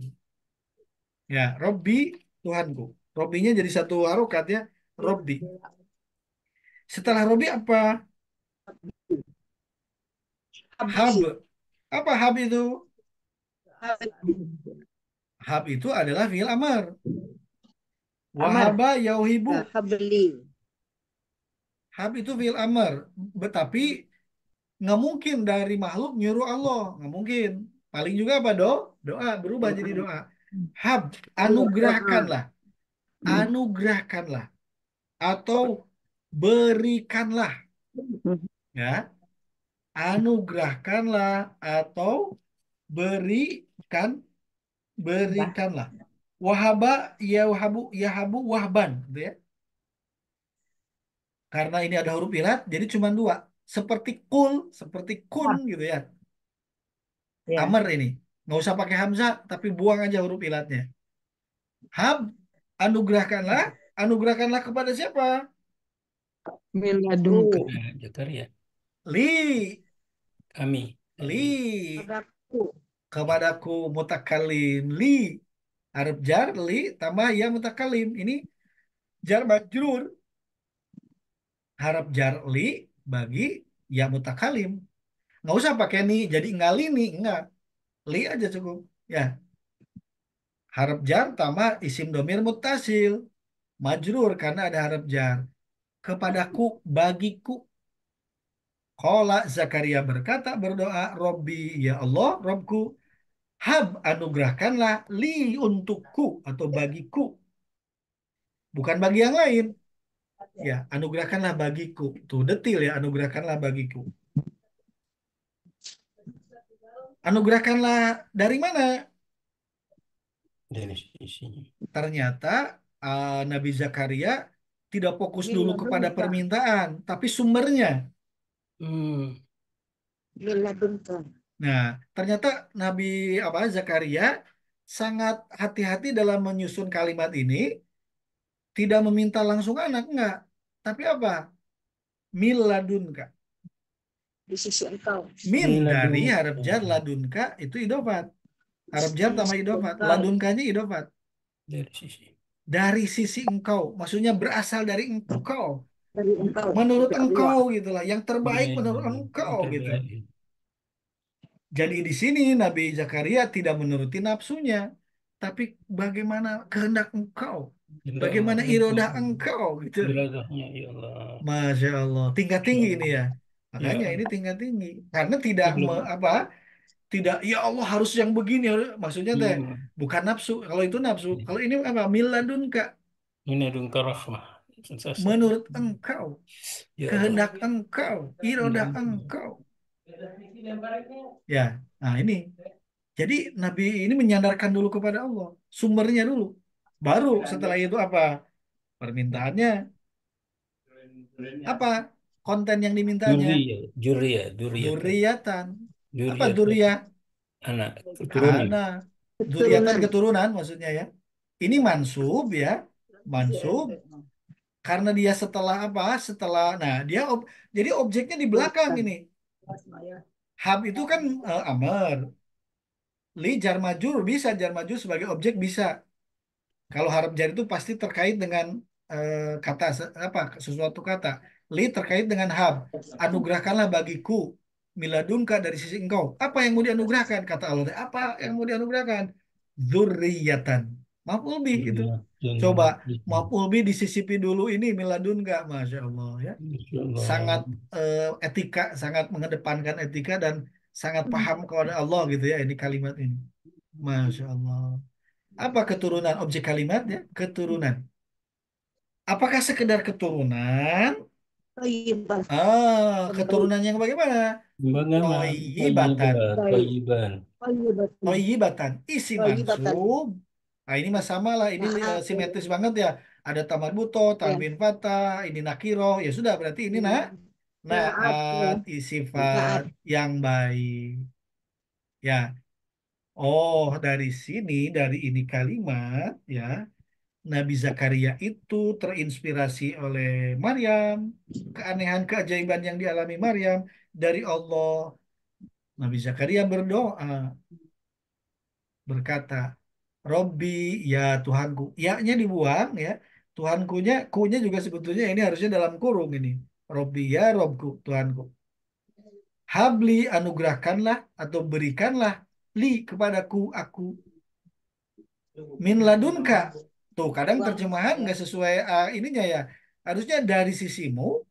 Ya, Robbi Tuhanku. Robbinya jadi satu harokat ya. Robbi. Setelah Robbi apa? Hab. Apa hab itu? Hab itu adalah fi'il amar. Wahaba yauhibu.
Habli.
Hab itu fi'il amar. Tetapi nggak mungkin dari makhluk nyuruh Allah. Nggak mungkin. Paling juga apa doa. Berubah jadi doa. Hab. Anugerahkanlah. Anugerahkanlah. Atau berikanlah. Ya. Anugerahkanlah. Atau berikanlah. Wahaba yahabu wahban gitu ya. Karena ini ada huruf ilat jadi cuma dua. Seperti kun gitu ya. Amr ini. Nggak usah pakai hamzah tapi buang aja huruf ilatnya. Hab anugerahkanlah, anugerahkanlah kepada siapa?
Miladunka.
Nah, Zakaria.
Li,
Kami.
li
Padaku.
kepadaku mutakalim li. Harf jar li tambah ya mutakalim. Ini jar majrur. Harap jar li bagi ya mutakalim. Nggak usah pakai ni, jadi ngali nih, enggak. Li aja cukup. Ya, harap jar tambah isim domir muttasil. Majrur karena ada harap jar. Kepadaku, bagiku. Qala Zakaria berkata, berdoa, Robbi, ya Allah, Robku, hab anugerahkanlah li untukku atau bagiku. Bukan bagi yang lain. Ya, anugerahkanlah bagiku. Tuh, detil ya, anugerahkanlah bagiku. Anugerahkanlah dari mana?
Dari sisinya.
Ternyata Nabi Zakaria tidak fokus dulu kepada permintaan, tapi sumbernya.
Hmm.
Miladunka.
Nah, ternyata Nabi Zakaria sangat hati-hati dalam menyusun kalimat ini, tidak meminta langsung anak, enggak. Tapi apa? Mil ladunka.
Di sisi engkau.
Min
Min
dari
ladunka.
harap jar ladunka itu idofat. Harap jar tambah idofat. Ladunkanya idofat.
Dari sisi.
Dari sisi engkau, maksudnya berasal dari engkau.
Dari engkau.
Menurut
Ya Allah.
engkau gitulah, yang terbaik
Ya,
menurut
yang
engkau gitu.
terbaik.
Jadi di sini Nabi Zakaria tidak menuruti nafsunya, tapi bagaimana kehendak engkau,
Tidak
bagaimana
Allah,
irodah engkau gitu.
iradahnya ya Allah.
Masya Allah, tingkat tinggi ini ya.
Ya
Makanya ini
Allah.
tingkat tinggi, karena tidak
Sebelum
tidak ya Allah harus yang begini, maksudnya teh
hmm,
bukan nafsu. Kalau itu nafsu, kalau ini apa? Miladunka,
ini ladunka rahmah. Sensasi.
menurut engkau,
Ya Allah.
kehendak engkau, irodah engkau. Ya, nah ini. Jadi Nabi ini menyandarkan dulu kepada Allah, sumbernya dulu. Baru setelah itu apa? Permintaannya apa? Konten yang dimintanya.
Juri ya, duriyatan,
Duriyatan. Apa
duriyatan,
duriyah?
anak, keturunan.
Anak. Duriyatan
Keturunan.
keturunan maksudnya ya. Ini mansub ya, mansub karena dia setelah apa? Setelah, nah dia jadi objeknya di belakang ini. Hab itu kan amar. Li jar majur bisa, jar majur sebagai objek bisa. Kalau harap jar itu pasti terkait dengan kata apa? Sesuatu kata. Li terkait dengan hab. Anugerahkanlah bagiku miladunka dari sisi engkau. Apa yang mau dianugerahkan? Kata Allah. Apa yang mau dianugerahkan? Dzurriyyatan. Maf'ul bih itu. Coba maf'ul bih disisipi dulu ini miladunka, masya Allah ya.
Masya Allah.
Sangat etika, sangat mengedepankan etika dan sangat paham kepada Allah gitu ya ini kalimat ini. Masya Allah. Apa keturunan objek kalimat ya? Keturunan. Apakah sekedar keturunan?
Thayyibah.
Keturunan yang bagaimana?
Bagaimana?
Toyibatan.
Thayyiban.
Thayyibatan.
Toyibatan. Isi
Thayyibatan.
mansub. Nah ini mah sama lah. Ini
Maaf.
simetris banget ya. Ada tamar buto,
Ya.
tanwin fathah, ini nakiro. Ya sudah berarti ini
Maaf.
naat sifat yang baik. Ya. Oh, dari sini, dari ini kalimat, ya, Nabi Zakaria itu terinspirasi oleh Maryam, keanehan, keajaiban yang dialami Maryam dari Allah. Nabi Zakaria berdoa, berkata, Robbi, ya Tuhanku. Ya-nya dibuang, ya. Tuhankunya, kunya juga sebetulnya ini harusnya dalam kurung ini. Robbi, ya Robku, Tuhanku. Habli, anugerahkanlah atau berikanlah li kepadaku, aku. Min ladunka. Tuh, kadang terjemahan nggak sesuai ininya ya. Harusnya dari sisimu,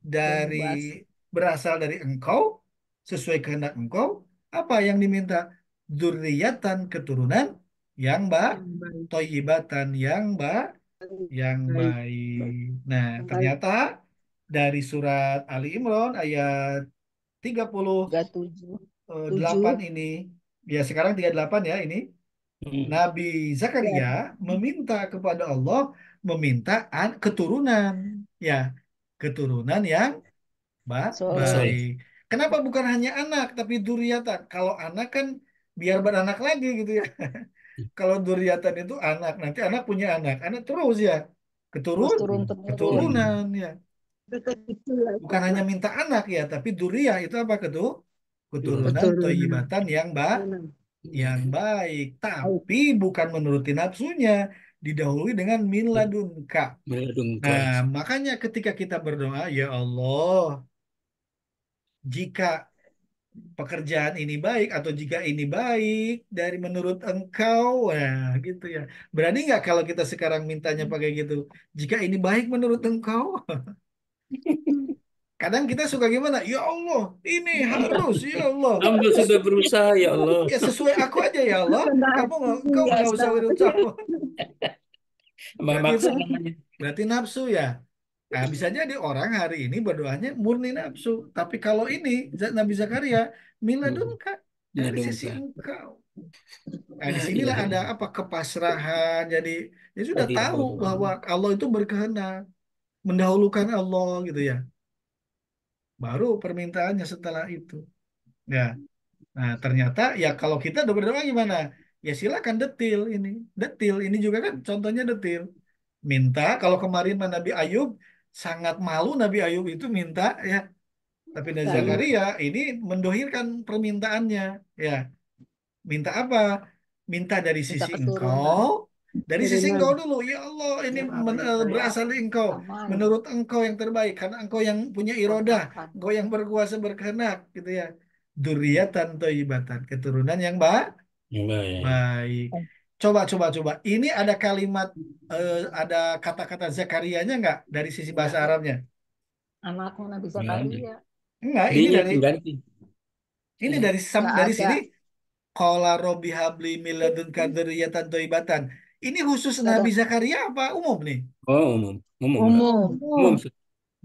dari berasal dari engkau, sesuai kehendak engkau, apa yang diminta? Dzurriyyatan, keturunan yang
Yang baik.
toyibatan, yang
Baik.
baik. Nah, ternyata dari surat Ali Imran ayat
37.
38 ini, ya sekarang 38 ya ini. Nabi Zakaria meminta kepada Allah, meminta keturunan, ya, keturunan yang
Soleh.
baik. Kenapa bukan hanya anak, tapi duriatan? Kalau anak kan biar beranak lagi gitu ya. Kalau duriatan itu anak, nanti anak punya anak terus ya,
Terus turun-temurun.
keturunan ya.
Begitu ya.
Bukan hanya minta anak ya, tapi duriyah itu apa keturunan
Keturunan.
toyibatan yang baik, tapi bukan menuruti nafsunya, didahului dengan min ladunka.
Meladunka.
Nah, makanya ketika kita berdoa, ya Allah, jika pekerjaan ini baik atau jika ini baik dari menurut Engkau, nah gitu ya. Berani nggak kalau kita sekarang mintanya pakai gitu? Jika ini baik menurut Engkau, kadang kita suka gimana? Ya Allah, ini harus, ya Allah.
Hamba sudah berusaha, ya Allah.
Ya sesuai aku aja ya Allah. Kau nggak usah berusaha.
Memaksa
Gitu.
namanya.
Berarti nafsu ya. Nah, bisa jadi orang hari ini berdoanya murni nafsu. Tapi kalau ini, Nabi Zakaria, miladunka dari sisi
Meladunka.
engkau. Nah,
La
disinilah
ilaha
ada
illallah.
apa kepasrahan. Jadi, dia sudah
La ilaha
tahu bahwa
illallah.
Allah itu berkehendak. Mendahulukan Allah gitu ya. Baru permintaannya setelah itu. Ya. Nah, ternyata ya kalau kita udah berdoa gimana? Ya silakan detil ini. Detil. Ini juga kan contohnya detil. Minta, kalau kemarin mah Nabi Ayub sangat malu Nabi Ayub itu minta ya. Tapi Nabi Zakaria ini mendohirkan permintaannya ya. Minta apa? Minta dari
Minta
sisi
keturunan.
engkau. Dari sisi engkau
Keturunan.
dulu. Ya Allah, ini berasal dari engkau. Menurut engkau yang terbaik. Karena engkau yang punya irodah. Engkau yang berkuasa berkehendak gitu ya. Duriatan toibatan. Keturunan yang
Yang baik.
baik. Coba. Ini ada kalimat, ada kata-kata Zakarianya nggak dari sisi bahasa Arabnya?
Anaknya Nabi
Nggak ada.
Zakaria.
Enggak,
Dia pengganti.
ini
Ya.
dari
Nggak
dari
ada.
sini. Qala Robbi habli min ladunka dzurriyyatan thayyibatan. Ini khusus
Nggak ada.
Nabi Zakaria apa umum nih?
Oh, umum. Umum.
Umum.
Umum.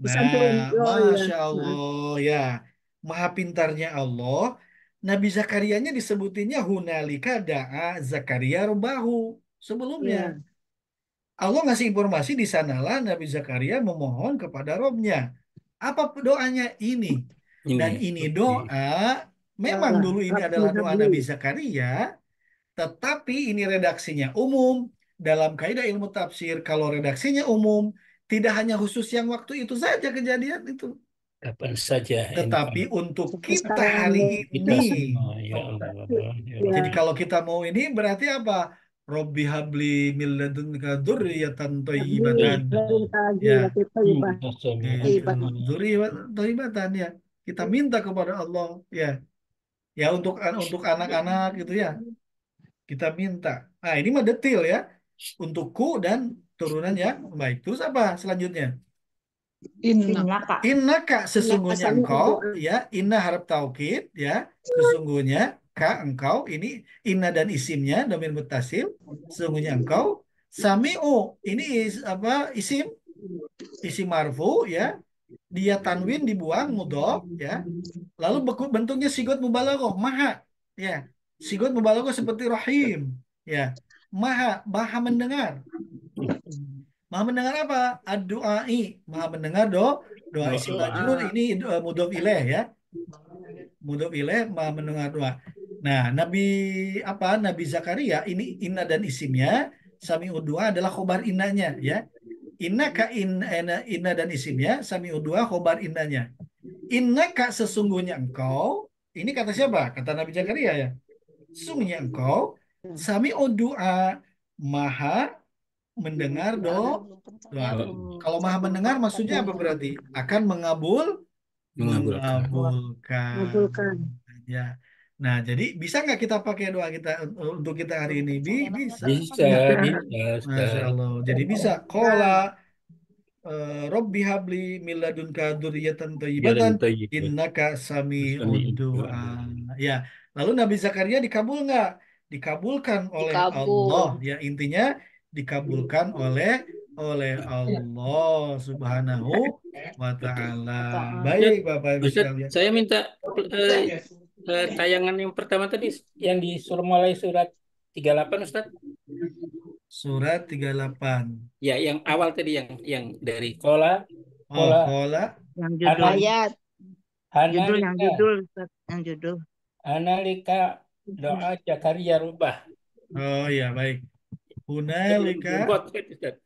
Nah, Masya Allah ya. Maha pintarnya Allah. Nabi Zakarianya disebutinnya hunalika da'a Zakaria Rabbahu sebelumnya.
Iya.
Allah ngasih informasi di sanalah Nabi Zakaria memohon kepada Robnya. Apa doanya ini? Dan ini doa, memang dulu ini adalah doa Nabi Zakaria, tetapi ini redaksinya umum. dalam kaidah ilmu tafsir kalau redaksinya umum, tidak hanya khusus yang waktu itu saja kejadian itu,
Kapan saja
tetapi
engkau
untuk
Sampai
kita
sekarang
hari
kita
ini.
semua, ya Allah, ya
ya
Jadi kalau kita mau ini berarti apa? Robbi habli min ladunka dzurriyyatan thayyibatan.
lagi
Ya,
kita
Allah.
dzurriyyatan thayyibatan ya. Kita minta kepada Allah ya. Ya untuk anak-anak gitu ya. Kita minta. Nah, ini mah detail ya. Untukku dan turunannya. Baik. Terus apa selanjutnya?
Inna.
Innaka.
Innaka sesungguhnya
Sami
engkau
doa.
ya, inna harap taukid ya, sesungguhnya ka engkau ini inna dan isimnya domir muttasil, sesungguhnya engkau sami'u ini apa isim marfu ya, dia tanwin dibuang mudhof ya, lalu bentuknya sigot mubalaghah maha ya, sigot mubalaghah seperti rahim ya, maha mendengar. Maha mendengar apa? Ad-du'ai. Maha mendengar doa isim majrur ini mudhof ilaih ya. Mudhof ilaih maha mendengar doa. Nah, Nabi Zakaria ini inna dan isimnya, sami'ud du'a adalah khobar innanya ya. Inna ka inna dan isimnya, sami'ud du'a khobar innanya. Inna ka sesungguhnya engkau, ini kata siapa? Kata Nabi Zakaria ya. Sesungguhnya engkau sami'ud du'a maha mendengar doa. Kalau maha mendengar maksudnya apa berarti? Akan
Mengabulkan.
mengabulkan. Ya. Nah, jadi bisa nggak kita pakai doa kita untuk kita hari ini? Bisa.
Bisa, bisa,
Masya
Ustaz.
Allah. Jadi bisa. Qala Robbi habli min ladunka dzurriyyatan thayyibatan
Jalan tayyib.
innaka sami'ud
Sami'ud
du'a.
du'a.
Ya. Lalu Nabi Zakaria dikabul nggak? Dikabulkan oleh Allah. Ya, intinya dikabulkan oleh Allah Subhanahu wa taala. Baik, Bapak Ibu
Ustaz,
sekalian.
saya minta tayangan yang pertama tadi yang mulai surat 38, Ustaz.
Surat 38.
Ya, yang awal tadi yang dari kola,
Oh, qala
Yang judul.
Ayat
Judul, yang
analika,
judul. Ustaz. Yang judul.
analika doa Zakaria rubah.
Oh ya, baik. Hunalika
Ustaz.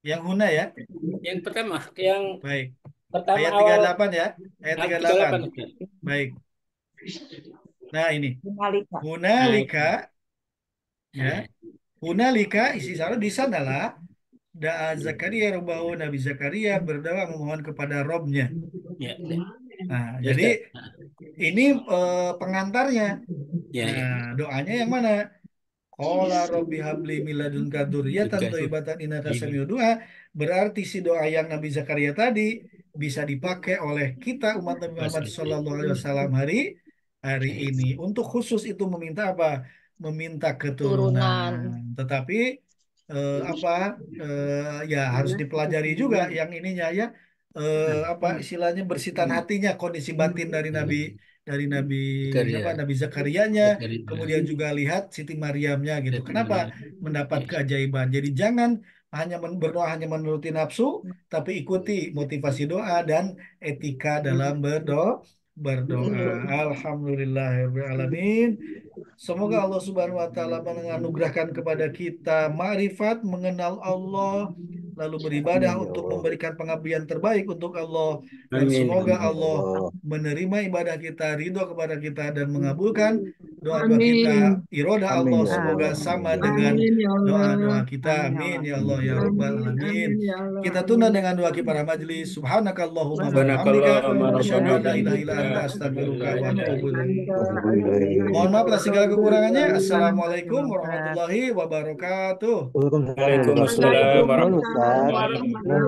yang huna ya.
Yang pertama, yang
Baik.
pertama
Ayat
awal
38 ya. Ayat 38.
38, Ustaz.
Baik. Nah, ini.
Hunalika.
Hunalika ya. Hunalika isi salah di sanalah da'a Zakaria rabbahu, Nabi Zakaria berdoa memohon kepada Robnya.
Ya,
Nah,
ya,
jadi
Ustaz.
ini pengantarnya.
Ya, ya.
Nah, doanya yang mana? Qala Robbi habli min ladunka dzurriyyatan thayyibatan innaka sami'ud du'a. Berarti si doa yang Nabi Zakaria tadi bisa dipakai oleh kita umat Nabi Muhammad SAW hari ini. Untuk khusus itu meminta apa? Meminta keturunan. Tetapi ya harus dipelajari juga yang ininya ya, apa istilahnya bersitan hatinya, kondisi batin dari Nabi Nabi Zakarianya, kemudian juga lihat Siti Maryamnya gitu. Kenapa mendapat keajaiban? Jadi jangan hanya berdoa hanya menuruti nafsu, tapi ikuti motivasi doa dan etika dalam berdoa. Alhamdulillahirabbil alamin. Semoga Allah Subhanahu wa taala menganugerahkan kepada kita ma'rifat mengenal Allah, lalu beribadah untuk memberikan pengabdian terbaik untuk Allah, dan
Amin.
semoga Allah menerima ibadah kita, ridho kepada kita, dan mengabulkan doa-doa kita.
Amin.
Iroda Allah semoga
Amin.
sama dengan
Amin ya Allah.
doa-doa kita.
Amin
Amin
ya
ya
Allah.
Allah ya Rabbal
Amin.
alamin.
Amin ya Allah.
Kita tunda dengan doa para majelis. Subhanakallahumma wa
Subhanakallah
bihamdika asyhadu an la ilaha illa anta
wa
astaghfiruka wa atubu ilaik.
Amin.
Mohon maaf atas segala kekurangannya. Assalamualaikum warahmatullahi wabarakatuh.
Waalaikumsalam warahmatullahi wabarakatuh.